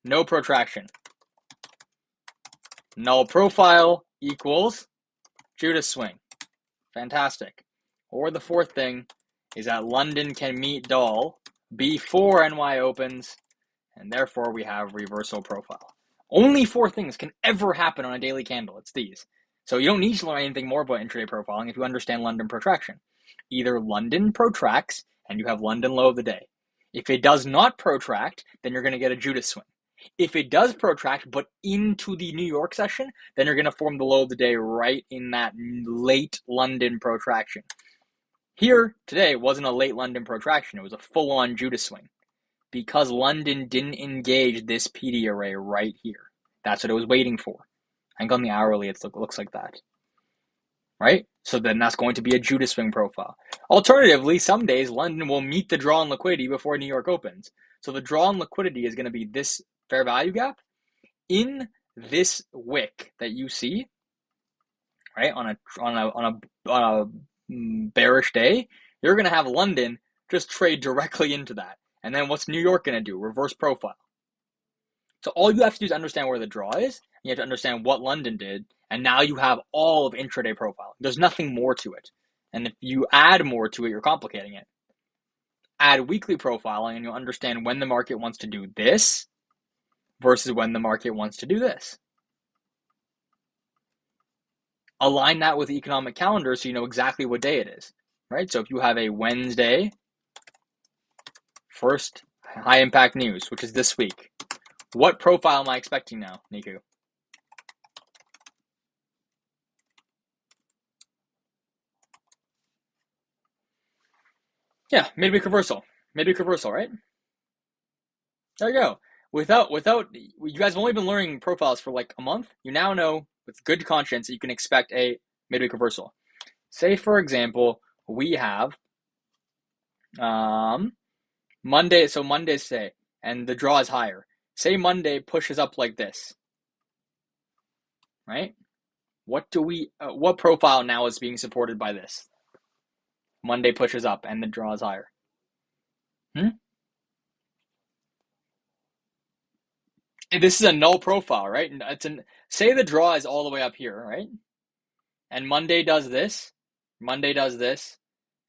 No protraction. Null profile equals Judas swing. Fantastic. Or the fourth thing is that London can meet Doll before NY opens, and therefore we have reversal profile. Only 4 things can ever happen on a daily candle. It's these. So you don't need to learn anything more about intraday profiling if you understand London protraction. Either London protracts and you have London low of the day. If it does not protract, then you're going to get a Judas swing. If it does protract but into the New York session, then you're going to form the low of the day right in that late London protraction. Here today wasn't a late London protraction. It was a full-on Judas swing because London didn't engage this PD array right here. That's what it was waiting for. I think on the hourly it looks like that. Right? So then that's going to be a Judas swing profile. Alternatively, some days London will meet the draw on liquidity before New York opens. So the draw on liquidity is going to be this fair value gap in this wick that you see, right? On a bearish day, you're going to have London just trade directly into that. And then what's New York going to do? Reverse profile. So all you have to do is understand where the draw is. You have to understand what London did. And now you have all of intraday profiling. There's nothing more to it. And if you add more to it, you're complicating it. Add weekly profiling and you'll understand when the market wants to do this versus when the market wants to do this. Align that with the economic calendar so you know exactly what day it is, right? So if you have a Wednesday, first high impact news, which is this week, what profile am I expecting now, Niku? Yeah, midweek reversal. Midweek reversal, right? There you go. Without you guys have only been learning profiles for like a month. You now know with good conscience that you can expect a midweek reversal. Say for example, we have Monday, so Monday's today, and the draw is higher. Say Monday pushes up like this, right? What profile now is being supported by this? Monday pushes up and the draw is higher. This is a null profile, right? Say the draw is all the way up here, right? And Monday does this,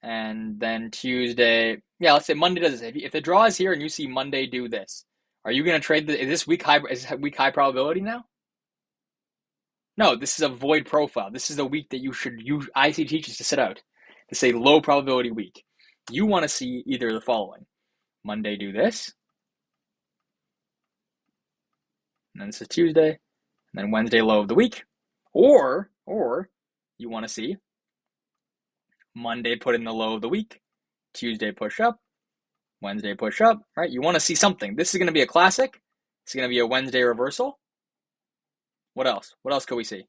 and then Tuesday, yeah, let's say Monday does this. If the draw is here and you see Monday do this, are you going to trade is this week high? Is this week high probability now? No, this is a void profile. This is a week that you should use. I see teachers to sit out. To say low probability week. You want to see either the following: Monday do this, and then this is Tuesday, and then Wednesday low of the week, Or you want to see Monday put in the low of the week, Tuesday push up, Wednesday push up, right? You want to see something. This is going to be a classic. It's going to be a Wednesday reversal. What else? What else could we see?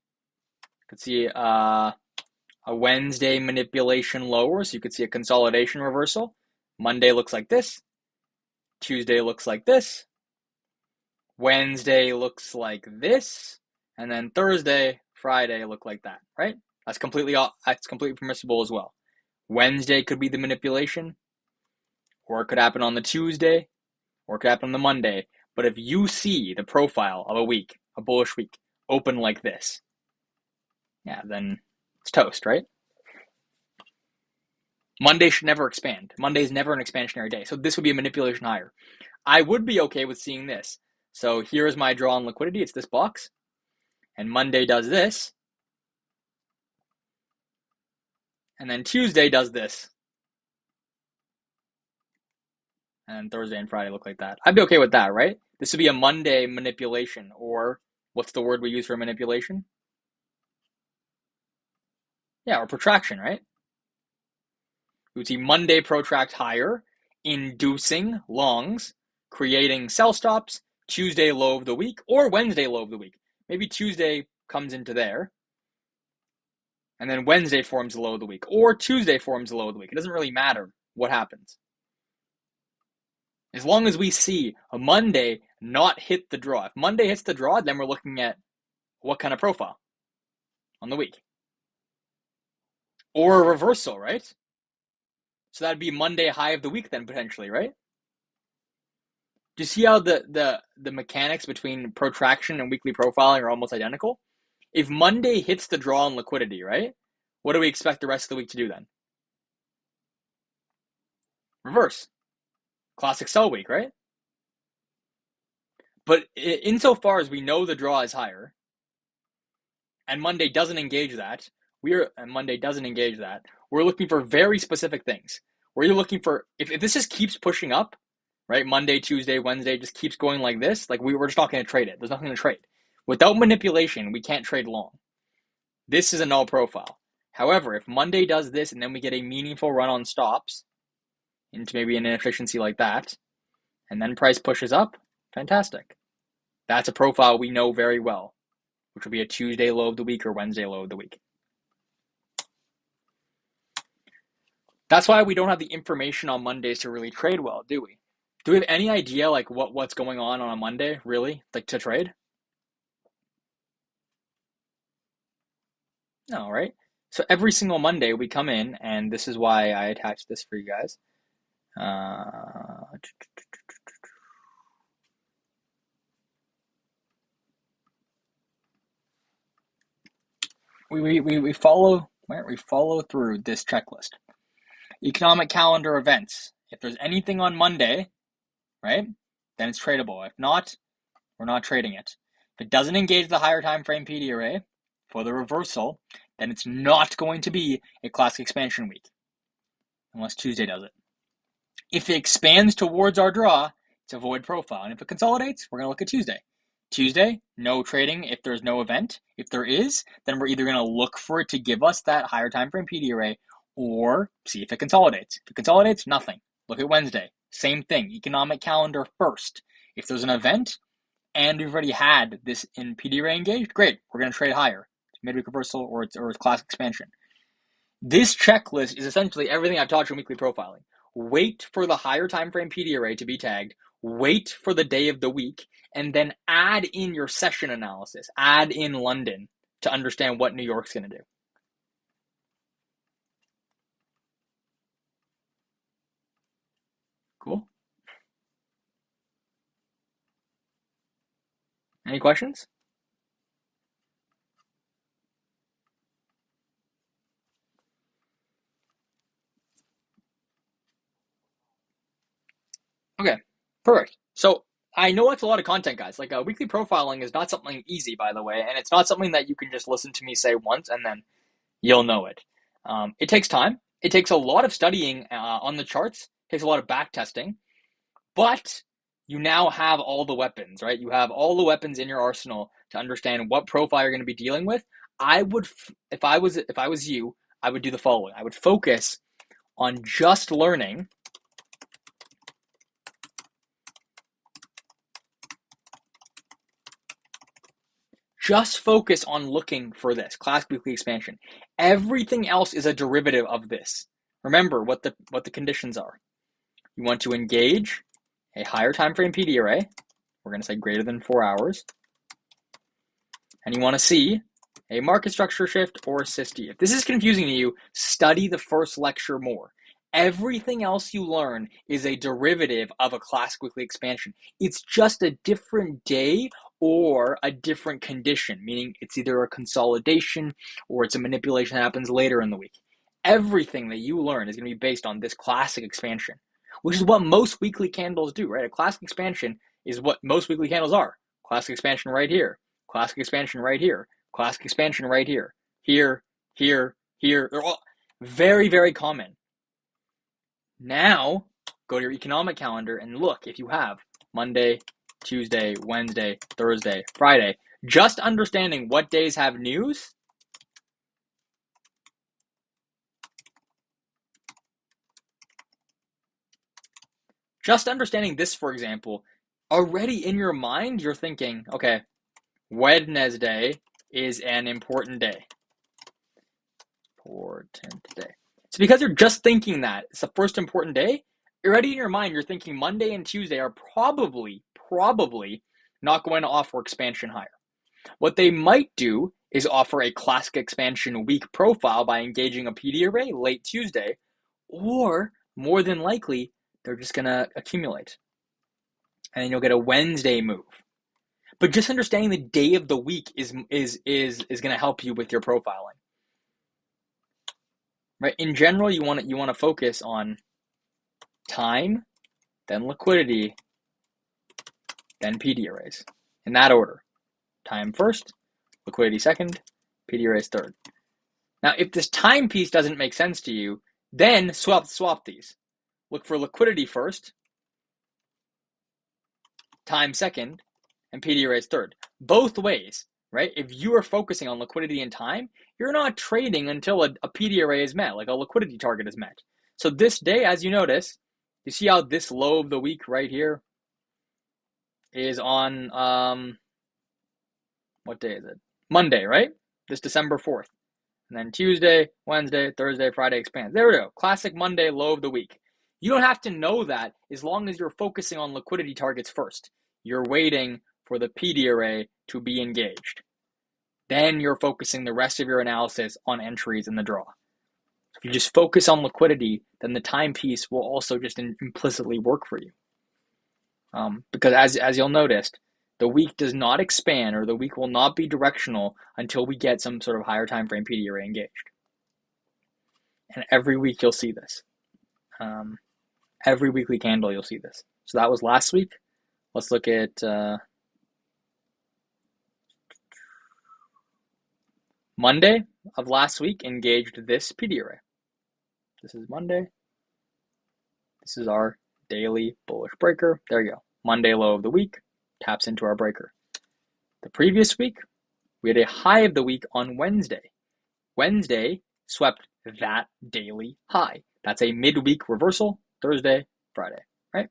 Could see a Wednesday manipulation lower, so you could see a consolidation reversal. Monday looks like this. Tuesday looks like this. Wednesday looks like this. And then Thursday, Friday look like that, right? That's completely permissible as well. Wednesday could be the manipulation, or it could happen on the Tuesday, or it could happen on the Monday. But if you see the profile of a week, a bullish week, open like this, yeah, then it's toast, right? Monday should never expand. Monday is never an expansionary day. So this would be a manipulation higher. I would be okay with seeing this. So here's my draw on liquidity. It's this box. And Monday does this. And then Tuesday does this. And Thursday and Friday look like that. I'd be okay with that, right? This would be a Monday manipulation, or what's the word we use for manipulation? Yeah, or protraction, right? We would see Monday protract higher, inducing longs, creating sell stops, Tuesday low of the week, or Wednesday low of the week. Maybe Tuesday comes into there, and then Wednesday forms the low of the week, or Tuesday forms the low of the week. It doesn't really matter what happens. As long as we see a Monday not hit the draw. If Monday hits the draw, then we're looking at what kind of profile on the week. Or a reversal, right? So that'd be Monday high of the week then, potentially, right? Do you see how the mechanics between protraction and weekly profiling are almost identical? If Monday hits the draw on liquidity, right? What do we expect the rest of the week to do then? Reverse. Classic sell week, right? But insofar as we know the draw is higher, and Monday doesn't engage that, we're looking for very specific things. We're looking for, if this just keeps pushing up, right? Monday, Tuesday, Wednesday just keeps going like this, like we're just not going to trade it. There's nothing to trade. Without manipulation, we can't trade long. This is a null profile. However, if Monday does this and then we get a meaningful run on stops into maybe an inefficiency like that, and then price pushes up, fantastic. That's a profile we know very well, which will be a Tuesday low of the week or Wednesday low of the week. That's why we don't have the information on Mondays to really trade well, do we? Do we have any idea like what's going on a Monday, really, like to trade? No, right? So every single Monday we come in, and this is why I attached this for you guys. We follow through this checklist. Economic calendar events. If there's anything on Monday, right, then it's tradable. If not, we're not trading it. If it doesn't engage the higher time frame PD array for the reversal, then it's not going to be a classic expansion week, unless Tuesday does it. If it expands towards our draw, it's a void profile. And if it consolidates, we're going to look at Tuesday. Tuesday, no trading if there's no event. If there is, then we're either going to look for it to give us that higher time frame PD array or see if it consolidates. If it consolidates, nothing. Look at Wednesday. Same thing. Economic calendar first. If there's an event and we've already had this in PD array engaged, great. We're going to trade higher. It's midweek reversal or it's classic expansion. This checklist is essentially everything I've taught you in weekly profiling. Wait for the higher time frame PD array to be tagged, wait for the day of the week, and then add in your session analysis. Add in London to understand what New York's going to do. Cool. Any questions? Okay, perfect. So I know it's a lot of content, guys. Like weekly profiling is not something easy, by the way, and it's not something that you can just listen to me say once and then you'll know it. It takes time. It takes a lot of studying on the charts. It takes a lot of back testing, but you now have all the weapons, right? You have all the weapons in your arsenal to understand what profile you're going to be dealing with. if I was you, I would do the following. I would focus on just learning, just focus on looking for this classic weekly expansion. Everything else is a derivative of this. Remember what the conditions are. You want to engage a higher time frame PD array. We're going to say greater than 4 hours. And you want to see a market structure shift or a SIST. If this is confusing to you, study the first lecture more. Everything else you learn is a derivative of a classic weekly expansion. It's just a different day or a different condition, meaning it's either a consolidation or it's a manipulation that happens later in the week. Everything that you learn is going to be based on this classic expansion, which is what most weekly candles do, right? A classic expansion is what most weekly candles are. Classic expansion right here. Classic expansion right here. Classic expansion right here. Here, here, here. They're all very, very common. Now, go to your economic calendar and look if you have Monday, Tuesday, Wednesday, Thursday, Friday. Just understanding what days have news just understanding this, for example, already in your mind, you're thinking, okay, Wednesday is an important day. Important day. So because you're just thinking that it's the first important day, already in your mind, you're thinking Monday and Tuesday are probably not going to offer expansion higher. What they might do is offer a classic expansion week profile by engaging a PD array late Tuesday, or more than likely, they're just going to accumulate. And then you'll get a Wednesday move. But just understanding the day of the week is going to help you with your profiling. Right? In general, you want to focus on time, then liquidity, then PD arrays. In that order. Time first, liquidity second, PD arrays third. Now, if this time piece doesn't make sense to you, then swap these. Look for liquidity first, time second, and PD arrays third. Both ways, right? If you are focusing on liquidity and time, you're not trading until a PD array is met, like a liquidity target is met. So this day, as you notice, you see how this low of the week right here is on, what day is it? Monday, right? This December 4th. And then Tuesday, Wednesday, Thursday, Friday expands. There we go. Classic Monday low of the week. You don't have to know that as long as you're focusing on liquidity targets first. You're waiting for the PD array to be engaged. Then you're focusing the rest of your analysis on entries in the draw. If you just focus on liquidity, then the time piece will also just implicitly work for you. Because as you'll notice, the week does not expand, or the week will not be directional until we get some sort of higher time frame PD array engaged. And every week you'll see this. Every weekly candle you'll see this. So that was last week. Let's look at Monday of last week engaged this PD array. This is Monday. This is our daily bullish breaker. There you go. Monday low of the week taps into our breaker. The previous week, we had a high of the week on Wednesday. Wednesday swept that daily high. That's a midweek reversal, Thursday, Friday, right?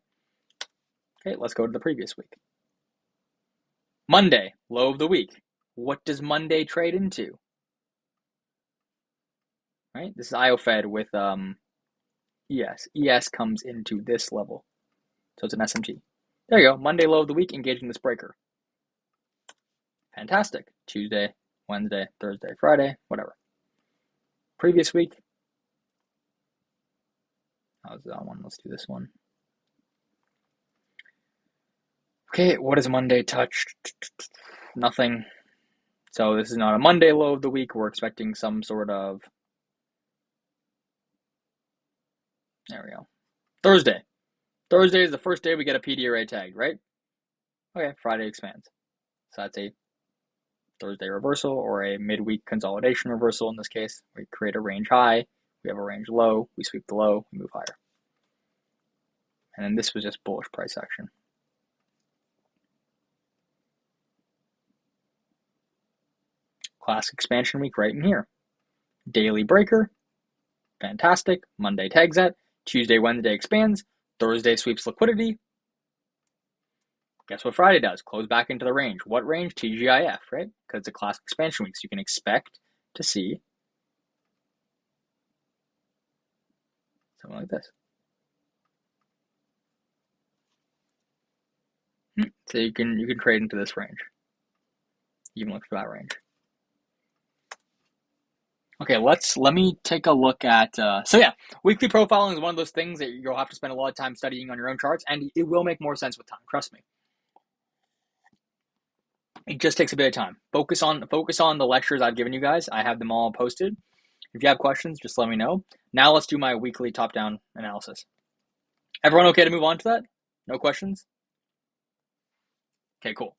Okay, let's go to the previous week. Monday, low of the week. What does Monday trade into? Right? This is IOFED with ES. ES comes into this level. So it's an SMT. There you go. Monday low of the week engaging this breaker. Fantastic. Tuesday, Wednesday, Thursday, Friday, whatever. Previous week. How's that one? Let's do this one. Okay, what is Monday touched? Nothing. So this is not a Monday low of the week. We're expecting some sort of... There we go. Thursday. Thursday is the first day we get a PD array tagged, right? Okay, Friday expands. So that's a Thursday reversal or a midweek consolidation reversal in this case. We create a range high, we have a range low, we sweep the low, we move higher. And then this was just bullish price action. Classic expansion week right in here. Daily breaker, fantastic. Monday tags that. Tuesday, Wednesday expands. Thursday sweeps liquidity. Guess what Friday does? Close back into the range. What range? TGIF, right? Because it's a classic expansion week, so you can expect to see something like this. So you can trade into this range. You can look for that range. Okay, let me take a look at, weekly profiling is one of those things that you'll have to spend a lot of time studying on your own charts, and it will make more sense with time, trust me. It just takes a bit of time. Focus on the lectures I've given you guys. I have them all posted. If you have questions, just let me know. Now let's do my weekly top-down analysis. Everyone okay to move on to that? No questions? Okay, cool.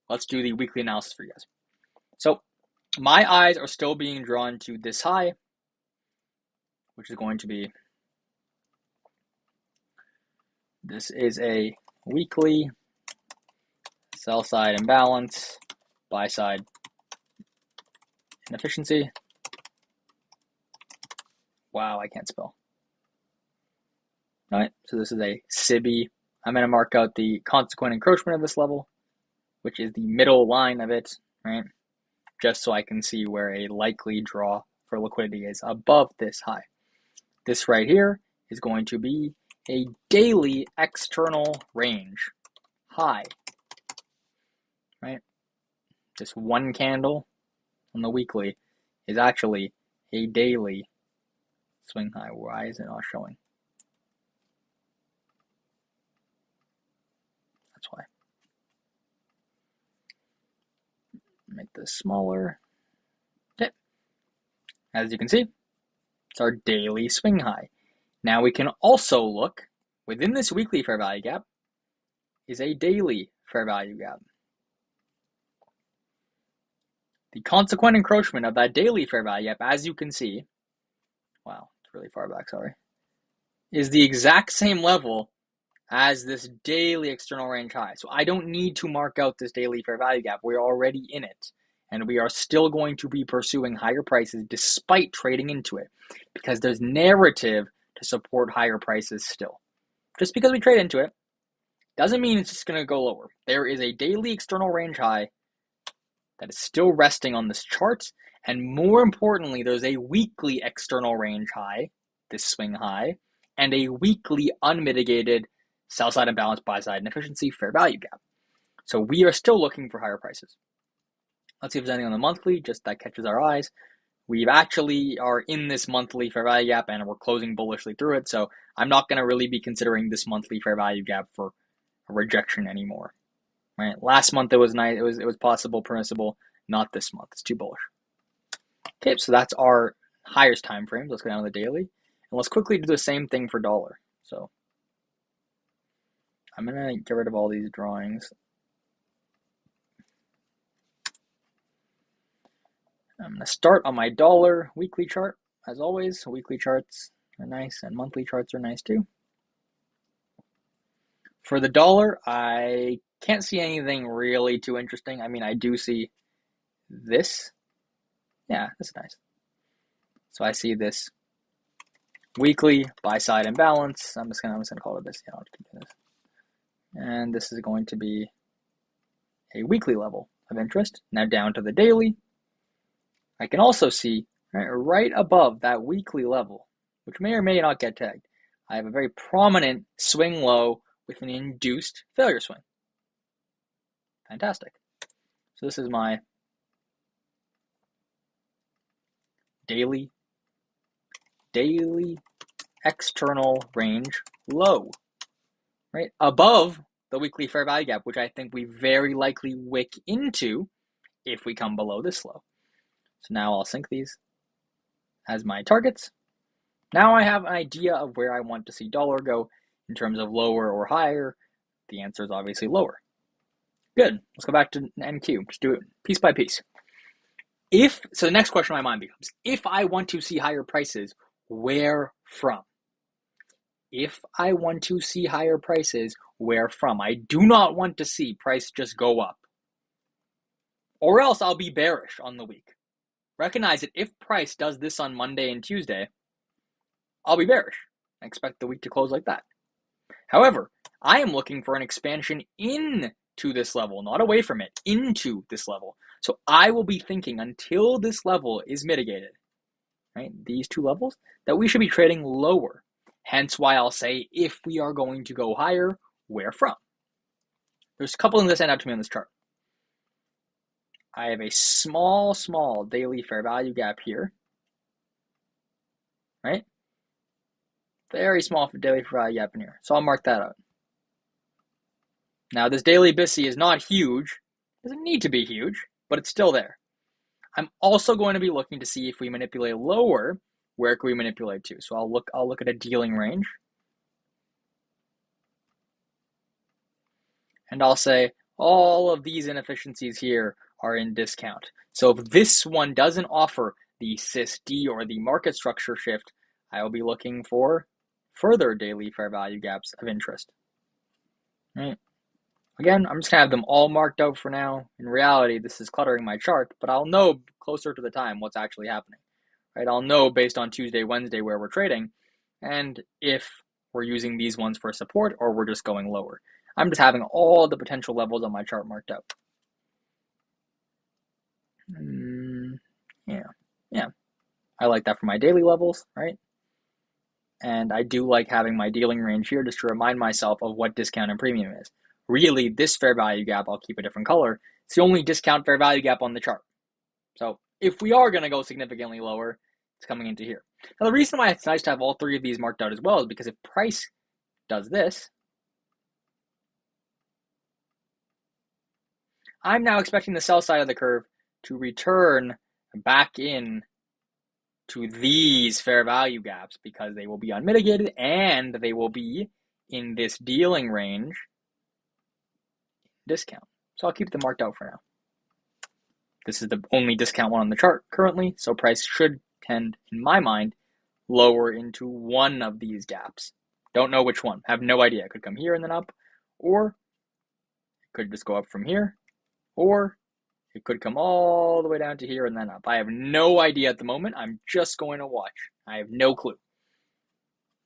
Let's do the weekly analysis for you guys. So my eyes are still being drawn to this high, which is going to be, this is a weekly sell side imbalance, buy side inefficiency. Wow, I can't spell. All right, so this is a SIBI. I'm going to mark out the consequent encroachment of this level, which is the middle line of it, right? Just so I can see where a likely draw for liquidity is above this high. This right here is going to be a daily external range high, right? This one candle on the weekly is actually a daily swing high. Why is it not showing? That's why. Make this smaller. Okay. As you can see, it's our daily swing high. Now we can also look within this weekly fair value gap is a daily fair value gap. The consequent encroachment of that daily fair value gap, as you can see, wow, it's really far back, sorry, is the exact same level as this daily external range high. So I don't need to mark out this daily fair value gap. We're already in it. And we are still going to be pursuing higher prices despite trading into it, because there's narrative to support higher prices still. Just because we trade into it doesn't mean it's just going to go lower. There is a daily external range high that is still resting on this chart. And more importantly, there's a weekly external range high, this swing high, and a weekly unmitigated sell side imbalance, buy side inefficiency, fair value gap. So we are still looking for higher prices. Let's see if there's anything on the monthly, just that catches our eyes. We actually are in this monthly fair value gap and we're closing bullishly through it. So I'm not going to really be considering this monthly fair value gap for a rejection anymore. Right? Last month it was nice. It was possible, permissible. Not this month. It's too bullish. Okay, so that's our highest time frames. Let's go down to the daily. And let's quickly do the same thing for dollar. So I'm going to get rid of all these drawings. I'm going to start on my dollar weekly chart. As always, weekly charts are nice and monthly charts are nice too. For the dollar, I can't see anything really too interesting. I mean, I do see this. Yeah, that's nice. So I see this weekly buy side imbalance. I'm just gonna call it this. Yeah, I'll keep this. And this is going to be a weekly level of interest. Now down to the daily. I can also see right above that weekly level, which may or may not get tagged, I have a very prominent swing low with an induced failure swing. Fantastic. So this is my daily external range low, right? Above the weekly fair value gap, which I think we very likely wick into if we come below this low. So now I'll sync these as my targets. Now I have an idea of where I want to see dollar go in terms of lower or higher. The answer is obviously lower. Good. Let's go back to NQ. Just do it piece by piece. So the next question in my mind becomes, if I want to see higher prices, where from? If I want to see higher prices, where from? I do not want to see price just go up or else I'll be bearish on the week. Recognize that if price does this on Monday and Tuesday, I'll be bearish. I expect the week to close like that. However, I am looking for an expansion into this level, not away from it, into this level. So I will be thinking until this level is mitigated, right, these two levels, that we should be trading lower. Hence why I'll say if we are going to go higher, where from? There's a couple things that stand out to me on this chart. I have a small daily fair value gap here, right? Very small daily fair value gap in here. So I'll mark that out. Now, this daily BISI is not huge. It doesn't need to be huge, but it's still there. I'm also going to be looking to see if we manipulate lower, where can we manipulate to? So I'll look at a dealing range. And I'll say all of these inefficiencies here are in discount. So if this one doesn't offer the SysD or the market structure shift, I will be looking for further daily fair value gaps of interest. Right. Again, I'm just going to have them all marked out for now. In reality, this is cluttering my chart, but I'll know closer to the time what's actually happening. Right? I'll know based on Tuesday, Wednesday where we're trading, and if we're using these ones for support or we're just going lower. I'm just having all the potential levels on my chart marked out. Yeah. I like that for my daily levels, right? And I do like having my dealing range here just to remind myself of what discount and premium is. Really, this fair value gap, I'll keep a different color. It's the only discount fair value gap on the chart. So if we are going to go significantly lower, it's coming into here. Now, the reason why it's nice to have all three of these marked out as well is because if price does this, I'm now expecting the sell side of the curve to return back in to these fair value gaps because they will be unmitigated and they will be in this dealing range discount. So I'll keep them marked out for now. This is the only discount one on the chart currently, so price should tend, in my mind, lower into one of these gaps. Don't know which one. Have no idea. It could come here and then up, or it could just go up from here, or it could come all the way down to here and then up. I have no idea at the moment. I'm just going to watch. I have no clue.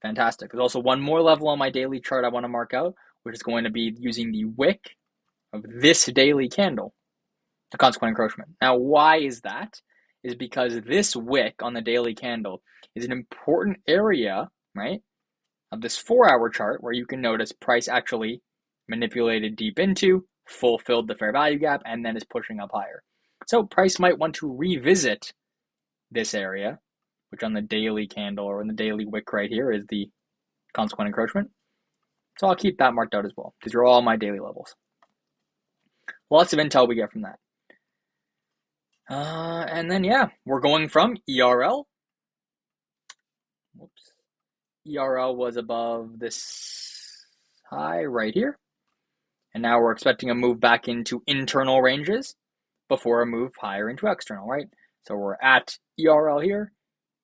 Fantastic. There's also one more level on my daily chart I want to mark out, which is going to be using the wick of this daily candle, the consequent encroachment. Now, why is that? Is because this wick on the daily candle is an important area, right, of this 4-hour chart where you can notice price actually manipulated deep into, fulfilled the fair value gap, and then is pushing up higher. So price might want to revisit this area, which on the daily candle or in the daily wick right here is the consequent encroachment. So I'll keep that marked out as well. These are all my daily levels. Lots of intel we get from that. And then, yeah, we're going from ERL. Whoops. ERL was above this high right here. And now we're expecting a move back into internal ranges before a move higher into external, right? So we're at ERL here,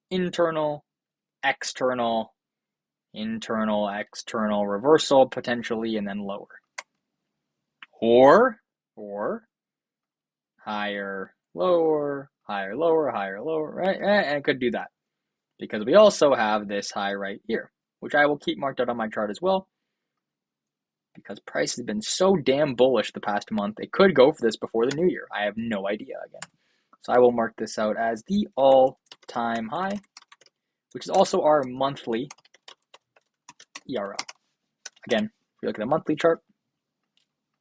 internal, external, internal, external, reversal potentially, and then lower. Or higher, lower, higher, lower, higher, lower, right? And it could do that because we also have this high right here, which I will keep marked out on my chart as well because price has been so damn bullish the past month. It could go for this before the new year. I have no idea again. So I will mark this out as the all-time high, which is also our monthly ERL. Again, if we look at the monthly chart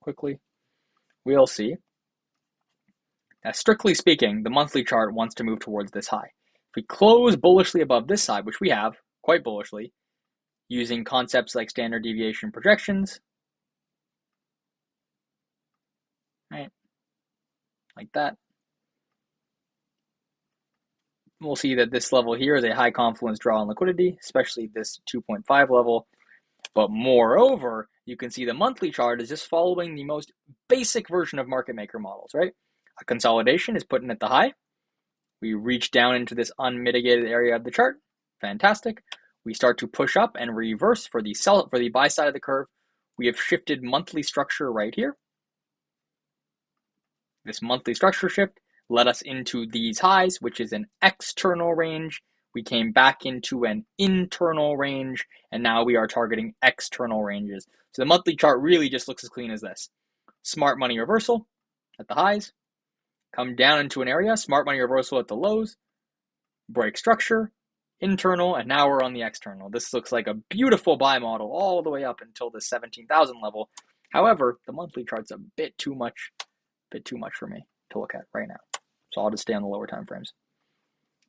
quickly, we'll see. Now, strictly speaking, the monthly chart wants to move towards this high. If we close bullishly above this side, which we have quite bullishly, using concepts like standard deviation projections, right, like that, we'll see that this level here is a high confluence draw on liquidity, especially this 2.5 level. But moreover, you can see the monthly chart is just following the most basic version of market maker models, right? A consolidation is put in at the high. We reach down into this unmitigated area of the chart. Fantastic. We start to push up and reverse for the buy side of the curve. We have shifted monthly structure right here. This monthly structure shift led us into these highs, which is an external range. We came back into an internal range, and now we are targeting external ranges. So the monthly chart really just looks as clean as this. Smart money reversal at the highs, come down into an area, smart money reversal at the lows, break structure, internal, and now we're on the external. This looks like a beautiful buy model all the way up until the 17,000 level. However, the monthly chart's a bit too much for me to look at right now. So I'll just stay on the lower time frames.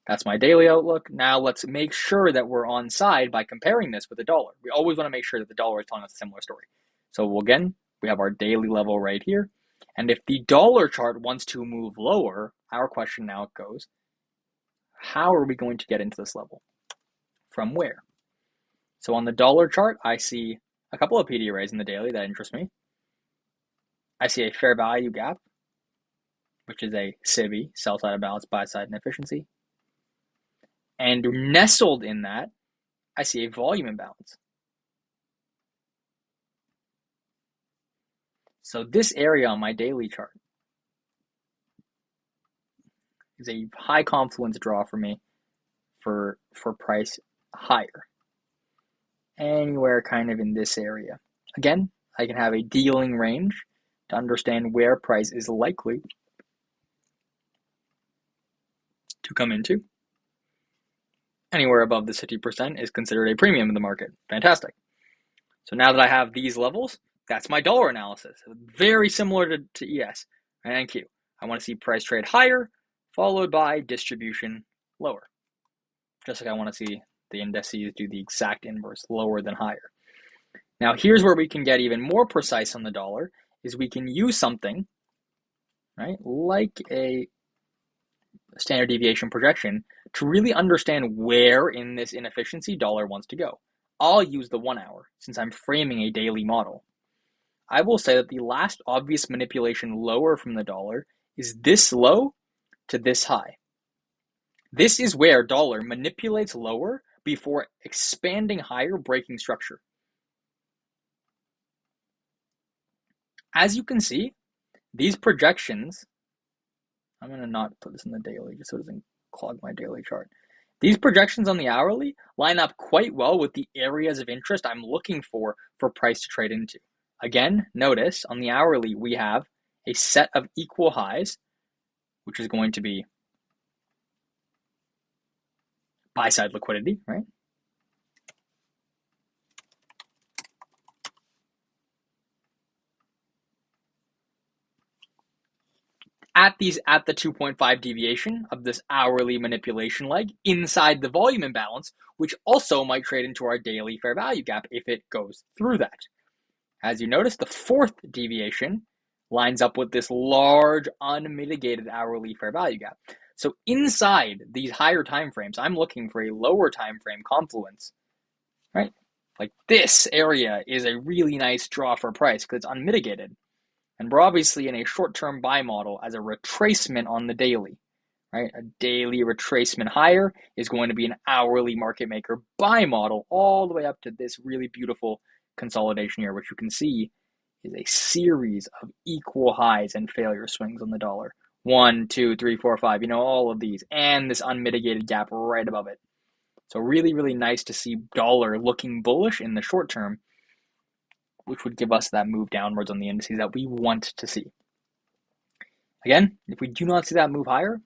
That's my daily outlook. Now let's make sure that we're on side by comparing this with the dollar. We always want to make sure that the dollar is telling us a similar story. So again, we have our daily level right here. And if the dollar chart wants to move lower, our question now goes, how are we going to get into this level? From where? So on the dollar chart, I see a couple of PD arrays in the daily that interest me. I see a fair value gap, which is a CIVI, sell side imbalance, buy side inefficiency. And nestled in that, I see a volume imbalance. So this area on my daily chart is a high confluence draw for me for price higher. Anywhere kind of in this area. Again, I can have a dealing range to understand where price is likely to come into. Anywhere above the 50% is considered a premium in the market. Fantastic. So now that I have these levels, that's my dollar analysis. Very similar to ES and NQ. I want to see price trade higher, followed by distribution lower. Just like I want to see the indices do the exact inverse, lower than higher. Now here's where we can get even more precise on the dollar, is we can use something, right, like a standard deviation projection to really understand where in this inefficiency dollar wants to go. I'll use the 1 hour since I'm framing a daily model. I will say that the last obvious manipulation lower from the dollar is this low to this high. This is where dollar manipulates lower before expanding higher, breaking structure. As you can see, these projections, I'm going to not put this in the daily just so it doesn't clog my daily chart. These projections on the hourly line up quite well with the areas of interest I'm looking for price to trade into. Again, notice on the hourly we have a set of equal highs, which is going to be buy side liquidity, right? At the 2.5 deviation of this hourly manipulation leg inside the volume imbalance, which also might trade into our daily fair value gap if it goes through that. As you notice, the fourth deviation lines up with this large unmitigated hourly fair value gap. So inside these higher time frames, I'm looking for a lower time frame confluence, right? Like this area is a really nice draw for price because it's unmitigated. And we're obviously in a short-term buy model as a retracement on the daily, right? A daily retracement higher is going to be an hourly market maker buy model all the way up to this really beautiful consolidation here, which you can see is a series of equal highs and failure swings on the dollar. 1, 2, 3, 4, 5, all of these, and this unmitigated gap right above it. So really, really nice to see dollar looking bullish in the short term, which would give us that move downwards on the indices that we want to see. Again, if we do not see that move higher,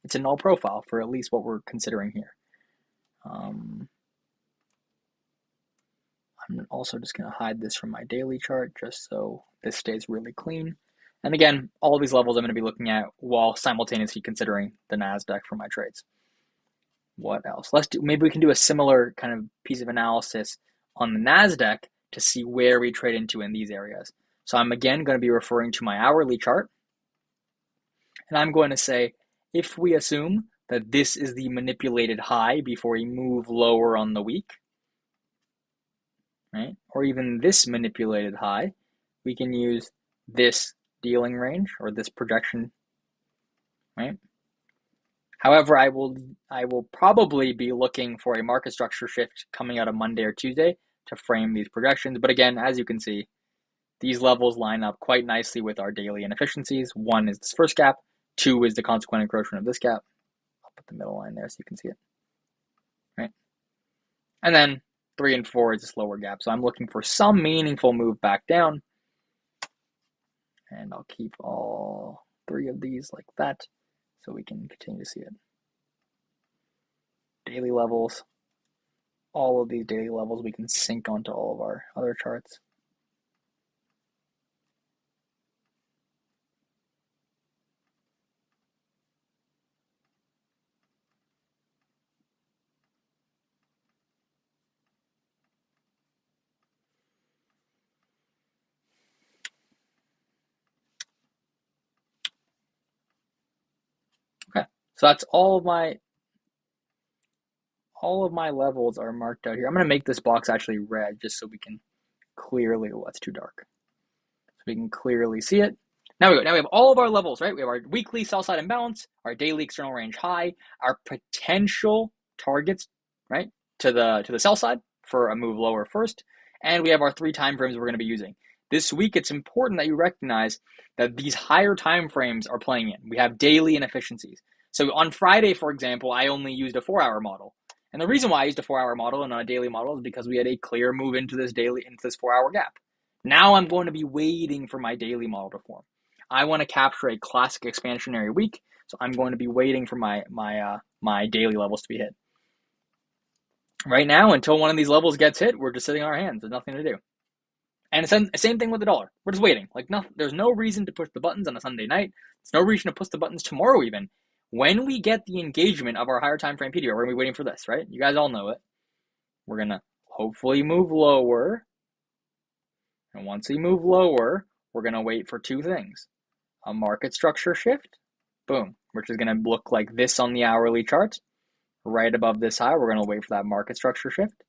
it's a null profile for at least what we're considering here. I'm also just going to hide this from my daily chart just so this stays really clean. And again, all of these levels I'm going to be looking at while simultaneously considering the NASDAQ for my trades. What else? Maybe we can do a similar kind of piece of analysis on the NASDAQ to see where we trade into in these areas. So I'm again going to be referring to my hourly chart. And I'm going to say, if we assume that this is the manipulated high before we move lower on the week, right? Or even this manipulated high, we can use this dealing range or this projection, right? However, I will probably be looking for a market structure shift coming out of Monday or Tuesday to frame these projections. But again, as you can see, These levels line up quite nicely with our daily inefficiencies. 1 is this first gap, 2 is the consequent encroachment of this gap. I'll put the middle line there so you can see it, right? And then 3 and 4 is this lower gap. So I'm looking for some meaningful move back down. And I'll keep all 3 of these like that so we can continue to see it. Daily levels. All of these daily levels we can sync onto all of our other charts. Okay, so that's all of my levels are marked out here. I'm going to make this box actually red just so we can clearly, oh, that's too dark. So we can clearly see it. Now we go. Now we have all of our levels, right? We have our weekly sell side imbalance, our daily external range high, our potential targets, right, to the sell side for a move lower first, and we have our 3 time frames we're going to be using. This week, it's important that you recognize that these higher time frames are playing in. We have daily inefficiencies. So on Friday, for example, I only used a 4-hour model. And the reason why I used a 4-hour model and not a daily model is because we had a clear move into this 4-hour gap. Now I'm going to be waiting for my daily model to form. I want to capture a classic expansionary week, so I'm going to be waiting for my daily levels to be hit. Right now, until one of these levels gets hit, we're just sitting on our hands. There's nothing to do. And it's same thing with the dollar. We're just waiting. Like there's no reason to push the buttons on a Sunday night. There's no reason to push the buttons tomorrow even. When we get the engagement of our higher time frame PDR, we're going to be waiting for this, right? You guys all know it. We're going to hopefully move lower. And once we move lower, we're going to wait for 2 things. A market structure shift, boom, which is going to look like this on the hourly chart. Right above this high, we're going to wait for that market structure shift.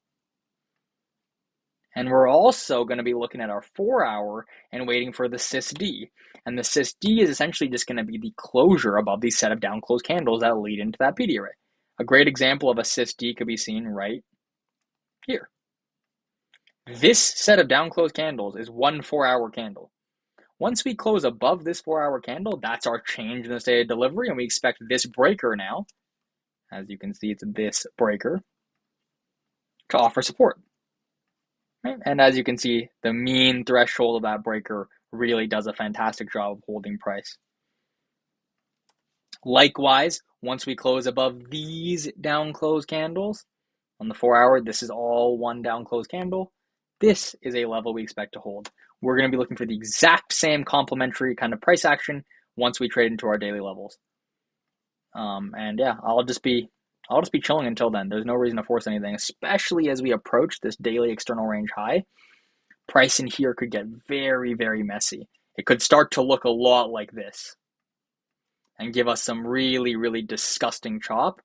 And we're also going to be looking at our 4-hour and waiting for the SysD. And the SysD is essentially just going to be the closure above these set of down close candles that lead into that PD array. A great example of a SysD could be seen right here. This set of down close candles is 1 4-hour candle. Once we close above this 4-hour candle, that's our change in the state of delivery, and we expect this breaker now, as you can see, it's this breaker, to offer support. Right? And as you can see, the mean threshold of that breaker really does a fantastic job of holding price. Likewise, once we close above these down close candles, on the 4-hour, this is all 1 down close candle. This is a level we expect to hold. We're going to be looking for the exact same complementary kind of price action once we trade into our daily levels. And yeah, I'll just be chilling until then. There's no reason to force anything, especially as we approach this daily external range high. Price in here could get very, very messy. It could start to look a lot like this and give us some really, really disgusting chop,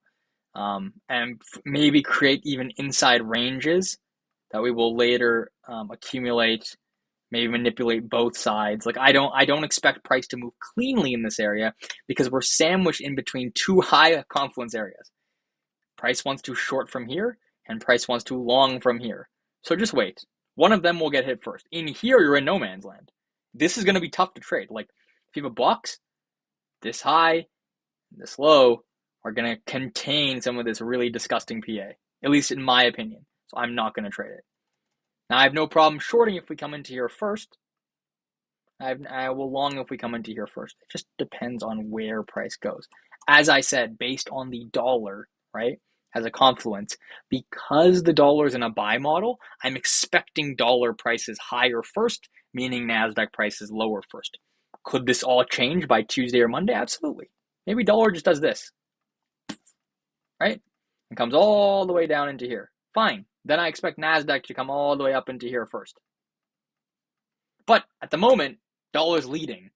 and maybe create even inside ranges that we will later accumulate, maybe manipulate both sides. Like I don't expect price to move cleanly in this area because we're sandwiched in between 2 high confluence areas. Price wants to short from here and price wants to long from here. So just wait. One of them will get hit first. In here, you're in no man's land. This is going to be tough to trade. Like if you have a box, this high, this low are going to contain some of this really disgusting PA, at least in my opinion. So I'm not going to trade it. Now, I have no problem shorting if we come into here first. I will long if we come into here first. It just depends on where price goes. As I said, based on the dollar, right, as a confluence, because the dollar is in a buy model, I'm expecting dollar prices higher first, meaning NASDAQ prices lower first. Could this all change by Tuesday or Monday? Absolutely. Maybe dollar just does this, right, and comes all the way down into here. Fine. Then I expect NASDAQ to come all the way up into here first. But at the moment, dollar's leading.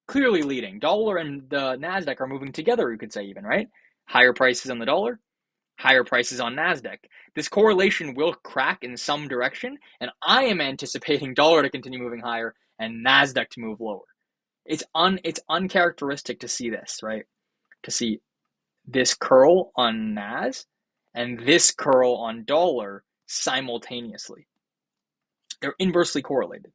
Clearly leading. Dollar and the NASDAQ are moving together, you could say even, right? Higher prices on the dollar, higher prices on NASDAQ. This correlation will crack in some direction, and I am anticipating dollar to continue moving higher and NASDAQ to move lower. It's uncharacteristic to see this, right? To see this curl on NAS and this curl on dollar simultaneously. They're inversely correlated.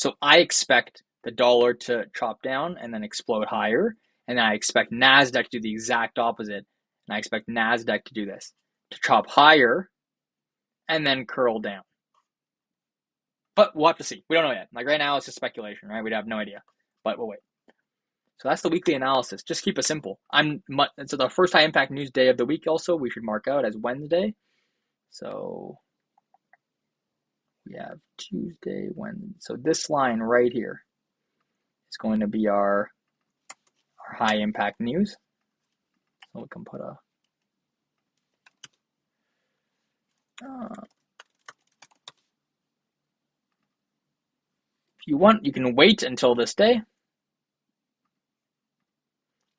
So I expect the dollar to chop down and then explode higher. And then I expect NASDAQ to do the exact opposite. And I expect NASDAQ to do this, to chop higher and then curl down. But we'll have to see. We don't know yet. Like right now, it's just speculation, right? We have no idea. But we'll wait. So that's the weekly analysis. Just keep it simple. So the first high impact news day of the week also, we should mark out as Wednesday. So we have Tuesday, Wednesday. So this line right here is going to be our high impact news. So we can put a if you want, you can wait until this day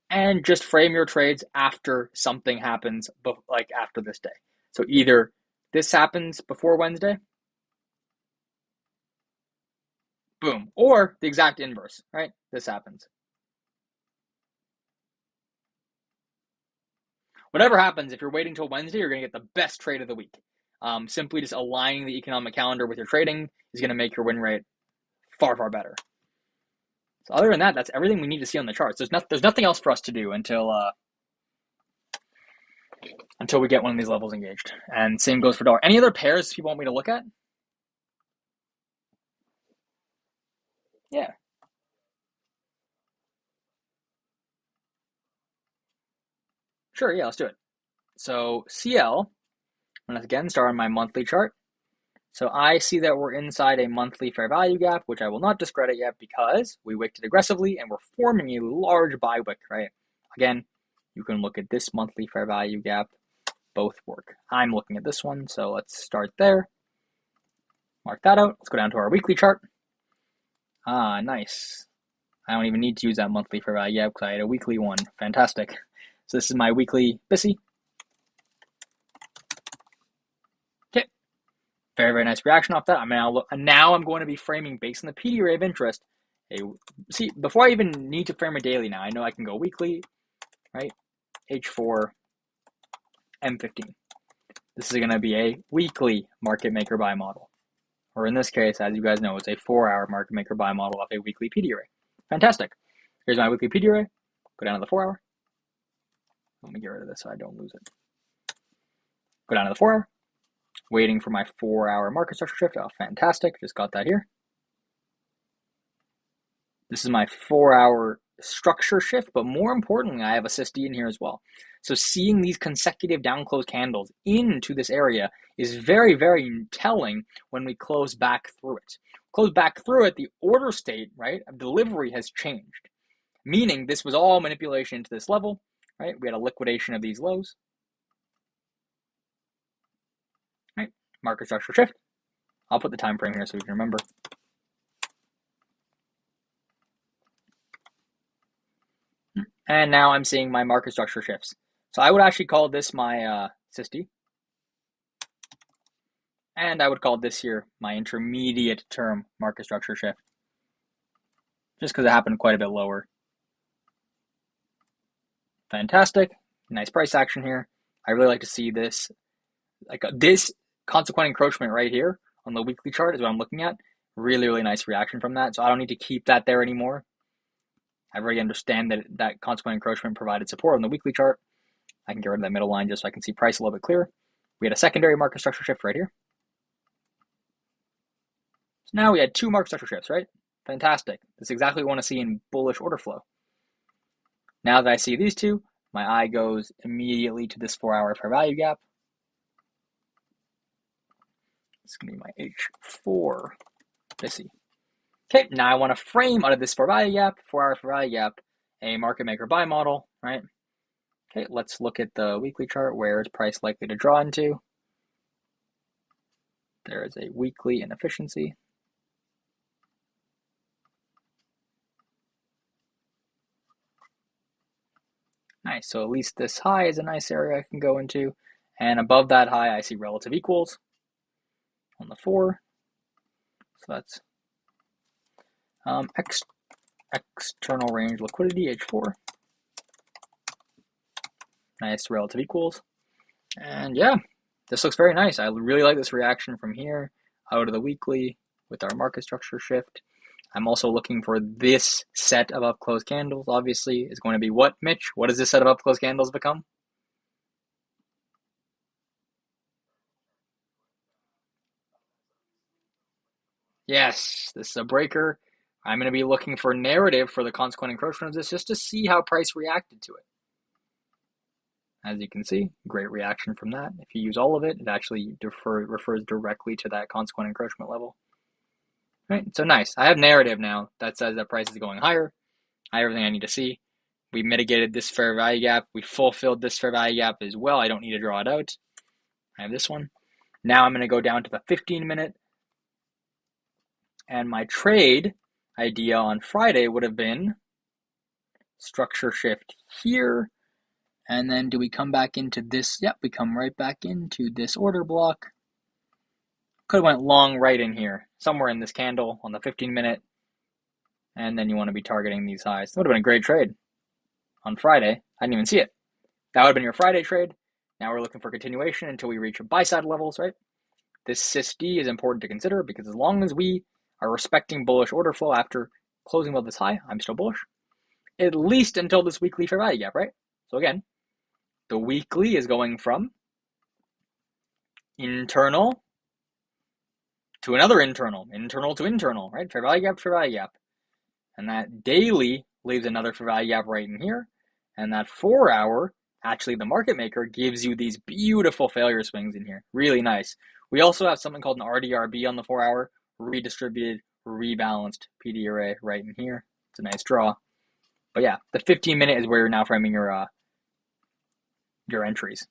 and just frame your trades after something happens, like after this day. So either this happens before Wednesday, boom, or the exact inverse, right? This happens. Whatever happens, if you're waiting till Wednesday, you're going to get the best trade of the week. Simply just aligning the economic calendar with your trading is going to make your win rate far, far better. So other than that, that's everything we need to see on the charts. There's nothing else for us to do until we get one of these levels engaged. And same goes for dollar. Any other pairs people want me to look at? Yeah. Sure, yeah, let's do it. So CL, I'm going to again start on my monthly chart. So I see that we're inside a monthly fair value gap, which I will not discredit yet because we wicked it aggressively and we're forming a large buy wick, right? Again, you can look at this monthly fair value gap. Both work. I'm looking at this one, so let's start there. Mark that out. Let's go down to our weekly chart. Nice. I don't even need to use that monthly fair value gap because I had a weekly one. Fantastic. So this is my weekly BISI. Okay. Very, very nice reaction off that. Now I'm going to be framing based on the PD array of interest. See, before I even need to frame a daily now, I know I can go weekly, right? H4, M15. This is going to be a weekly market maker buy model. Or in this case, as you guys know, it's a 4-hour market maker buy model of a weekly PD array. Fantastic. Here's my weekly PD array. Go down to the 4-hour. Let me get rid of this so I don't lose it. Go down to the 4-hour. Waiting for my 4-hour market structure shift. Oh, fantastic. Just got that here. This is my 4-hour structure shift, but more importantly, I have a SysD in here as well. So seeing these consecutive down close candles into this area is very, very telling when we close back through it. Close back through it, the order state, right, of delivery has changed, meaning this was all manipulation into this level, right? We had a liquidation of these lows, right? Market structure shift. I'll put the time frame here so we can remember. And now I'm seeing my market structure shifts. So I would actually call this my SysD. And I would call this here my intermediate term market structure shift. Just because it happened quite a bit lower. Fantastic. Nice price action here. I really like to see this. Like this consequent encroachment right here on the weekly chart is what I'm looking at. Really, really nice reaction from that. So I don't need to keep that there anymore. I already understand that consequent encroachment provided support on the weekly chart. I can get rid of that middle line just so I can see price a little bit clearer. We had a secondary market structure shift right here. So now we had 2 market structure shifts, right? Fantastic. This is exactly what we want to see in bullish order flow. Now that I see these two, my eye goes immediately to this 4-hour fair value gap. It's going to be my H4 BISI. Okay, now I want to frame out of this 4-hour fair value gap, a market maker buy model, right? Okay, let's look at the weekly chart. Where is price likely to draw into? There is a weekly inefficiency. Nice, so at least this high is a nice area I can go into. And above that high, I see relative equals on the 4. So that's external range liquidity, H4. Nice relative equals. And yeah, this looks very nice. I really like this reaction from here out of the weekly with our market structure shift. I'm also looking for this set of up-close candles, obviously, is going to be what, Mitch? What does this set of up-close candles become? Yes, this is a breaker. I'm going to be looking for narrative for the consequent encroachment of this just to see how price reacted to it. As you can see, great reaction from that. If you use all of it, it actually refers directly to that consequent encroachment level. Right, so nice. I have narrative now that says that price is going higher. I have everything I need to see. We mitigated this fair value gap. We fulfilled this fair value gap as well. I don't need to draw it out. I have this one. Now I'm going to go down to the 15-minute. And my trade idea on Friday would have been structure shift here. And then do we come back into this? Yep, we come right back into this order block. Could have went long right in here, somewhere in this candle on the 15-minute. And then you want to be targeting these highs. That would have been a great trade on Friday. I didn't even see it. That would have been your Friday trade. Now we're looking for continuation until we reach buy side levels, right? This SysD is important to consider because as long as we are respecting bullish order flow after closing above this high, I'm still bullish. At least until this weekly fair value gap, right? So again, the weekly is going from internal to another internal to internal, right? Fair value gap to fair value gap. And that daily leaves another fair value gap right in here. And that 4 hour, actually the market maker gives you these beautiful failure swings in here. Really nice. We also have something called an RDRB on the 4 hour, redistributed, rebalanced PD array right in here. It's a nice draw. But yeah, the 15-minute is where you're now framing your entries.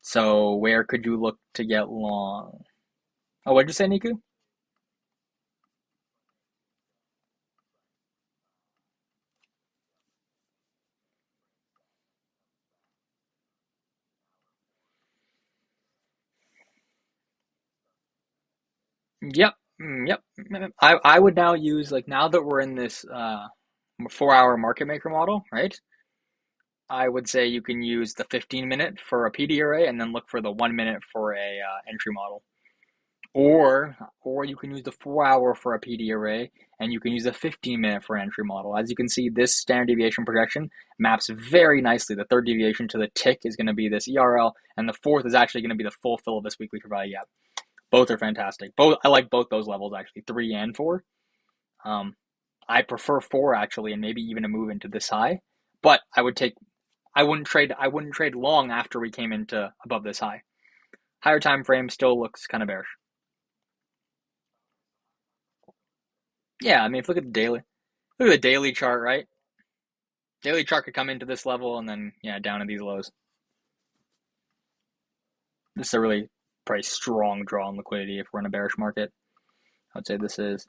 So where could you look to get long? Oh, what'd you say, Niku? Yep. Yep. I would now use, like, now that we're in this 4 hour market maker model, right? I would say you can use the 15-minute for a PD array and then look for the 1 minute for a entry model. Or you can use the 4 hour for a PD array and you can use the 15-minute for an entry model. As you can see, this standard deviation projection maps very nicely. The third deviation to the tick is going to be this ERL, and the fourth is actually going to be the full fill of this weekly fair value gap. Both are fantastic. I like both those levels actually, 3 and 4. I prefer 4 actually, and maybe even a move into this high. But I wouldn't trade long after we came into above this high. Higher time frame still looks kind of bearish. Yeah, I mean, if you look at the daily chart, right? Daily chart could come into this level and then down to these lows. This is a really pretty strong draw on liquidity if we're in a bearish market. I would say this is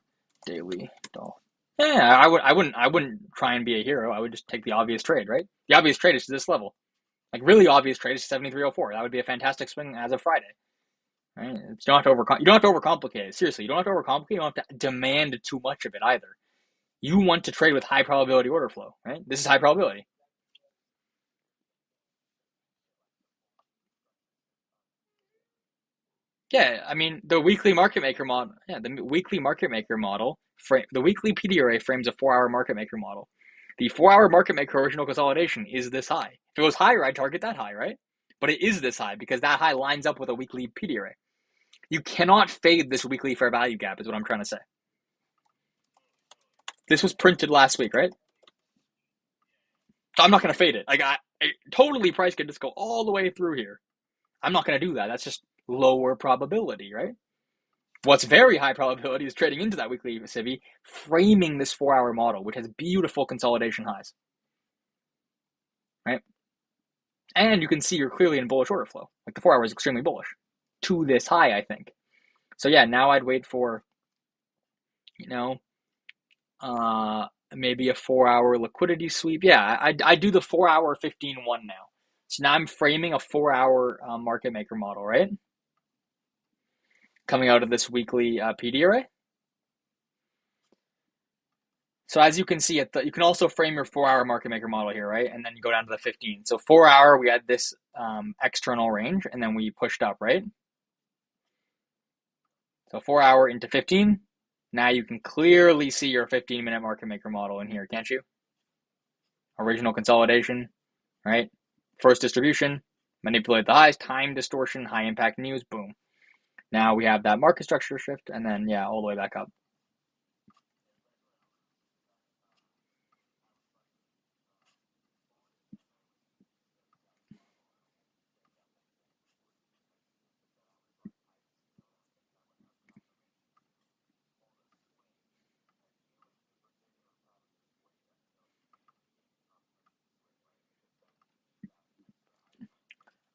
daily doll. Yeah, I wouldn't try and be a hero. I would just take the obvious trade, right? The obvious trade is to this level. Like really obvious trade is 73.04. That would be a fantastic swing as of Friday. Right? You don't have to overcomplicate it. Seriously, you don't have to overcomplicate. You don't have to demand too much of it either. You want to trade with high probability order flow, right? This is high probability. Yeah, I mean the weekly market maker model. Yeah, the weekly market maker model. The weekly PD array frames a 4 hour market maker model. The 4 hour market maker original consolidation is this high. If it was higher, I'd target that high, right? But it is this high because that high lines up with a weekly PD array. You cannot fade this weekly fair value gap, is what I'm trying to say. This was printed last week, right? So I'm not going to fade it. Like totally, price could just go all the way through here. I'm not going to do that. That's just lower probability, right? What's very high probability is trading into that weekly CIVI, framing this 4 hour model, which has beautiful consolidation highs, right? And you can see you're clearly in bullish order flow. Like the 4 hour is extremely bullish to this high, I think. So yeah, now I'd wait for, maybe a 4 hour liquidity sweep. Yeah, I do the 4 hour 15-1 now. So now I'm framing a 4 hour market maker model, right? Coming out of this weekly PD array. So as you can see, you can also frame your 4 hour market maker model here, right? And then you go down to the 15. So 4 hour, we had this external range, and then we pushed up, right? So 4 hour into 15. Now you can clearly see your 15-minute market maker model in here, can't you? Original consolidation, right? First distribution, manipulate the highs, time distortion, high impact news, boom. Now we have that market structure shift, and then, yeah, all the way back up.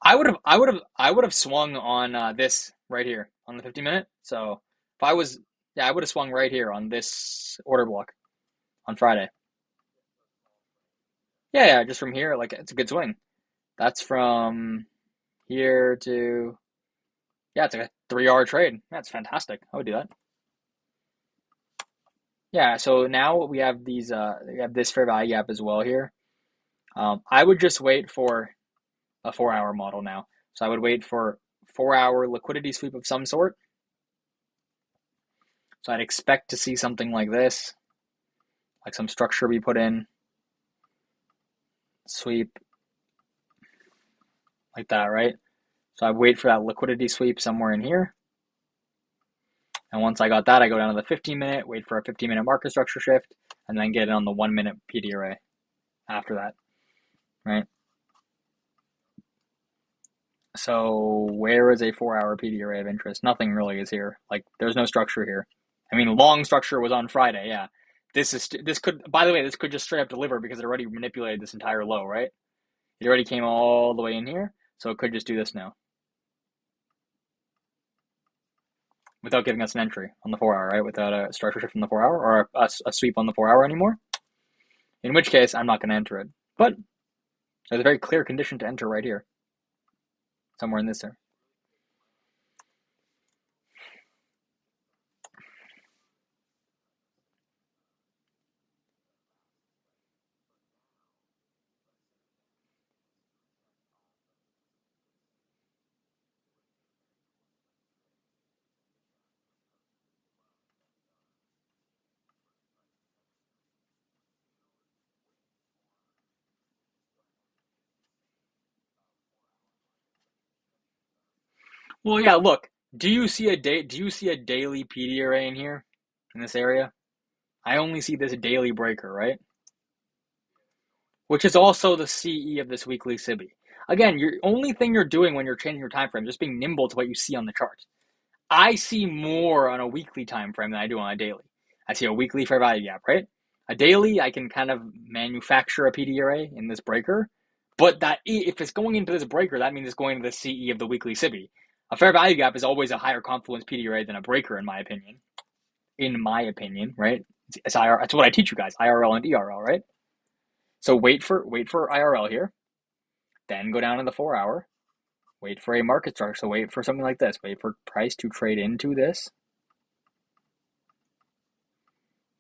I would have swung on this right here on the 50-minute. So if I was, yeah, I would have swung right here on this order block on Friday. Yeah, just from here, like it's a good swing. That's from here to, yeah, it's like a 3 hour trade. That's fantastic. I would do that. Yeah, so now we have we have this fair value gap as well here. I would just wait for a 4 hour model now. So I would wait for 4 hour liquidity sweep of some sort. So I'd expect to see something like this, like some structure be put in, sweep, like that, right? So I wait for that liquidity sweep somewhere in here. And once I got that, I go down to the 15-minute, wait for a 15-minute market structure shift, and then get it on the 1-minute PD array after that, right? So where is a 4 hour PD array of interest? Nothing really is here. Like there's no structure here. I mean, long structure was on Friday, yeah. This could, by the way, this could just straight up deliver because it already manipulated this entire low, right? It already came all the way in here, so it could just do this now without giving us an entry on the 4 hour, right? Without a structure shift on the 4 hour or a sweep on the 4 hour anymore. In which case, I'm not going to enter it. But there's a very clear condition to enter right here, somewhere in this there. Well, yeah. Look, do you see a daily PD array in here, in this area? I only see this daily breaker, right? Which is also the CE of this weekly SIBI. Again, your only thing you're doing when you're changing your time frame is just being nimble to what you see on the chart. I see more on a weekly time frame than I do on a daily. I see a weekly fair value gap, right? A daily, I can kind of manufacture a PD array in this breaker, but that if it's going into this breaker, that means it's going to the CE of the weekly SIBI. A fair value gap is always a higher confluence PD array than a breaker, in my opinion. In my opinion, right? That's what I teach you guys, IRL and ERL, right? So wait for IRL here, then go down to the 4 hour, wait for a market structure. So wait for something like this. Wait for price to trade into this.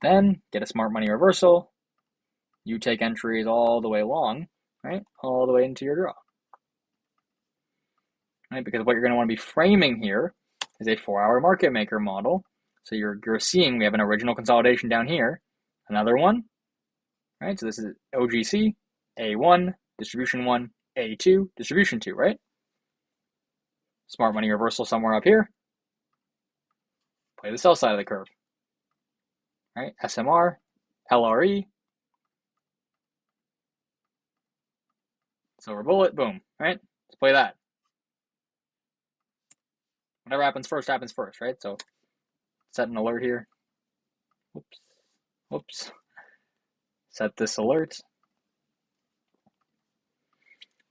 Then get a smart money reversal. You take entries all the way long, right? All the way into your draw. Right? Because what you're going to want to be framing here is a 4 hour market maker model. So you're seeing we have an original consolidation down here, another one, right? So this is OGC, A1, distribution 1, A2, distribution 2, right? Smart money reversal somewhere up here. Play the sell side of the curve, right? SMR, LRE, silver bullet, boom, right? Let's play that. Whatever happens first, right? So set an alert here. Whoops. Set this alert.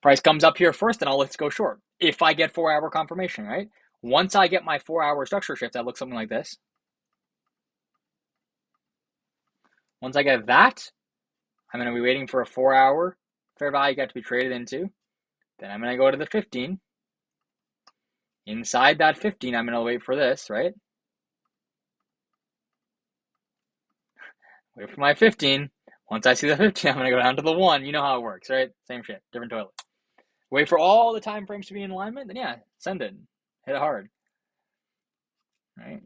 Price comes up here first, and let's go short. If I get 4 hour confirmation, right? Once I get my 4 hour structure shift, that looks something like this. Once I get that, I'm going to be waiting for a 4 hour fair value gap to be traded into. Then I'm going to go to the 15. Inside that 15, I'm going to wait for this, right? Wait for my 15. Once I see the 15, I'm going to go down to the 1. You know how it works, right? Same shit, different toilet. Wait for all the time frames to be in alignment, then yeah, send it. Hit it hard. Right?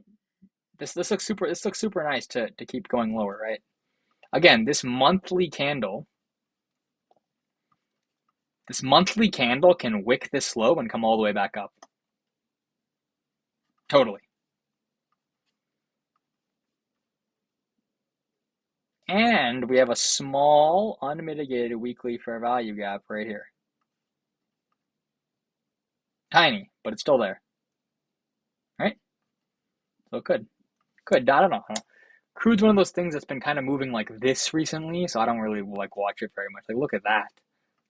This looks super. This looks super nice to keep going lower, right? Again, this monthly candle can wick this low and come all the way back up. Totally. And we have a small unmitigated weekly fair value gap right here. Tiny, but it's still there. Right? So good. Good. I don't know. Crude's one of those things that's been kind of moving like this recently, so I don't really like watch it very much. Like, look at that.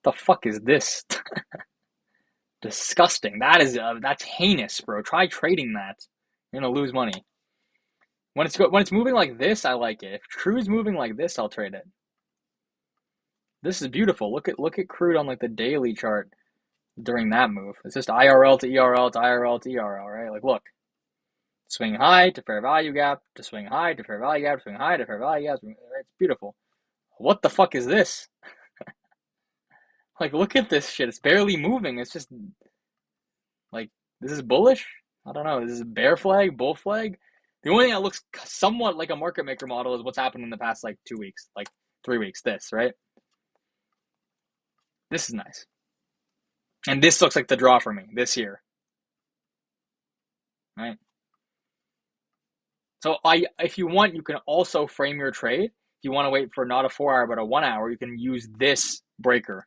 The fuck is this? Disgusting. That's heinous, bro. Try trading that. You're gonna lose money. When it's moving like this, I like it. If crude's moving like this, I'll trade it. This is beautiful. Look at crude on like the daily chart during that move. It's just IRL to ERL to IRL to ERL, right? Like, look. Swing high to fair value gap, to swing high to fair value gap, swing high to fair value gap. It's beautiful. What the fuck is this? Like, look at this shit. It's barely moving. It's just like, this is bullish? I don't know. This is bear flag, bull flag. The only thing that looks somewhat like a market maker model is what's happened in the past like 2 weeks, like 3 weeks. This, right? This is nice. And this looks like the draw for me this year. Right? So if you want, you can also frame your trade. If you want to wait for not a 4 hour, but a 1 hour, you can use this breaker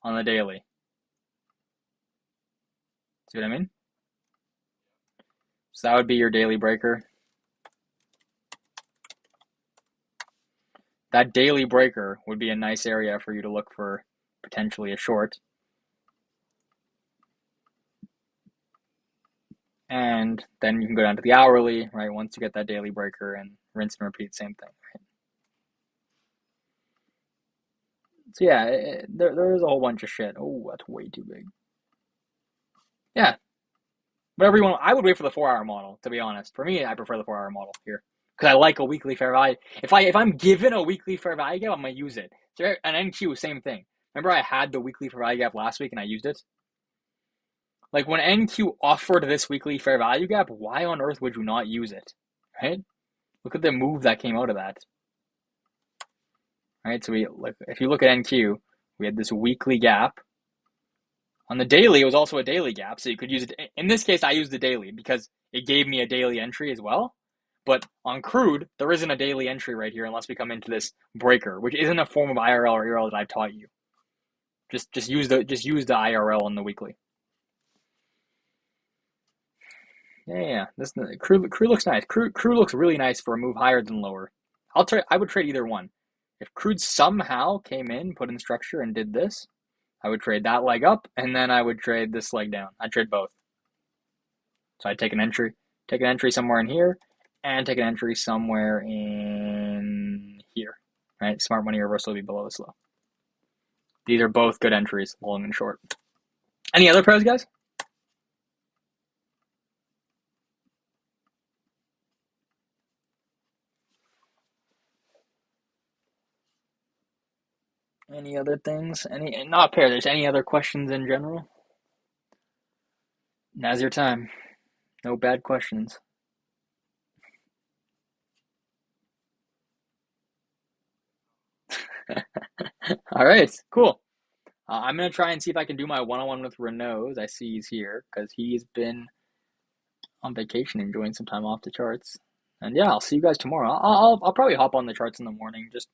on the daily. See what I mean? So that would be your daily breaker. That daily breaker would be a nice area for you to look for potentially a short. And then you can go down to the hourly, right? Once you get that daily breaker and rinse and repeat, same thing. Right? So yeah, there is a whole bunch of shit. Oh, that's way too big. Yeah. Whatever you want. I would wait for the 4 hour model, to be honest. For me, I prefer the 4 hour model here. Because I like a weekly fair value. If I'm given a weekly fair value gap, I'm gonna use it. So an NQ, same thing. Remember I had the weekly fair value gap last week and I used it? Like when NQ offered this weekly fair value gap, why on earth would you not use it? Right? Look at the move that came out of that. Right? So if you look at NQ, we had this weekly gap. On the daily, it was also a daily gap, so you could use it. In this case, I used the daily because it gave me a daily entry as well. But on crude, there isn't a daily entry right here unless we come into this breaker, which isn't a form of IRL or ERL that I've taught you. Just use the IRL on the weekly. Yeah. This crude looks nice. Crude looks really nice for a move higher than lower. I would trade either one. If crude somehow came in, put in structure, and did this, I would trade that leg up, and then I would trade this leg down. I'd trade both. So I'd take an entry somewhere in here, and take an entry somewhere in here. Right? Smart money reversal will be below this low. These are both good entries, long and short. Any other pros, guys? Any other things? Not pair. There's any other questions in general? Now's your time. No bad questions. All right, cool. I'm gonna try and see if I can do my one-on-one with Renault. I see he's here because he's been on vacation enjoying some time off the charts. And yeah, I'll see you guys tomorrow. I'll probably hop on the charts in the morning just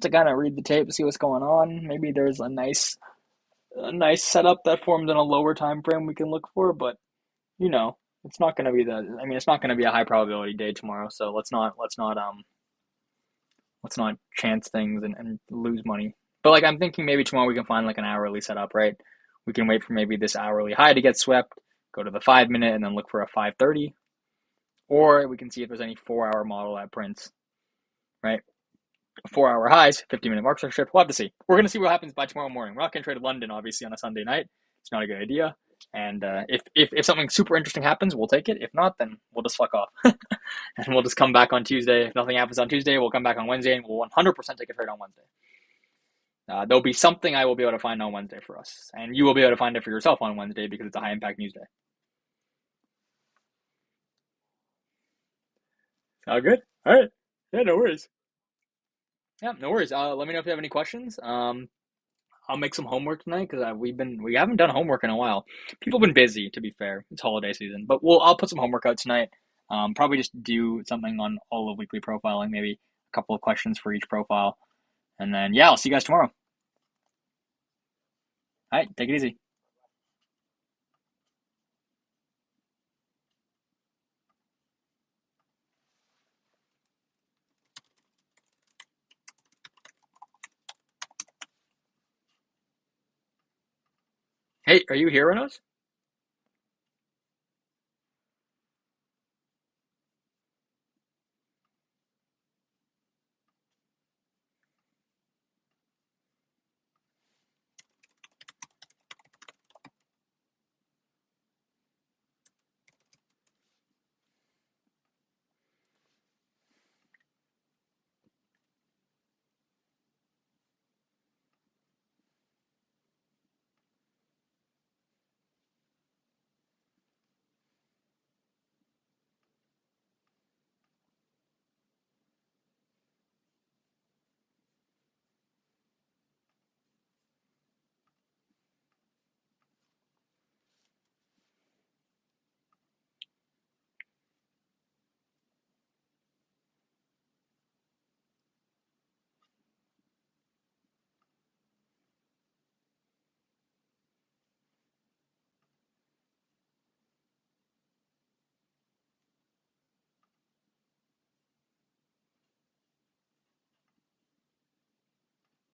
to kind of read the tape, see what's going on. Maybe there's a nice setup that forms in a lower time frame we can look for, but it's not going to be it's not going to be a high probability day tomorrow, so let's not chance things and lose money. But like I'm thinking maybe tomorrow we can find like an hourly setup, right? We can wait for maybe this hourly high to get swept, go to the 5 minute and then look for a 530. Or we can see if there's any 4 hour model that prints, right? 4 hour highs, 50-minute mark structure. We'll have to see. We're going to see what happens by tomorrow morning. We're not going to trade London, obviously, on a Sunday night. It's not a good idea. And if something super interesting happens, we'll take it. If not, then we'll just fuck off. And we'll just come back on Tuesday. If nothing happens on Tuesday, we'll come back on Wednesday, and we'll 100% take a trade on Wednesday. There'll be something I will be able to find on Wednesday for us. And you will be able to find it for yourself on Wednesday because it's a high impact news day. All good. All right. Yeah, no worries. Yeah, no worries. Let me know if you have any questions. I'll make some homework tonight because we haven't done homework in a while. People have been busy, to be fair. It's holiday season, but I'll put some homework out tonight. Probably just do something on all of weekly profiling, maybe a couple of questions for each profile, and then yeah, I'll see you guys tomorrow. All right, take it easy. Hey, are you here, Renos?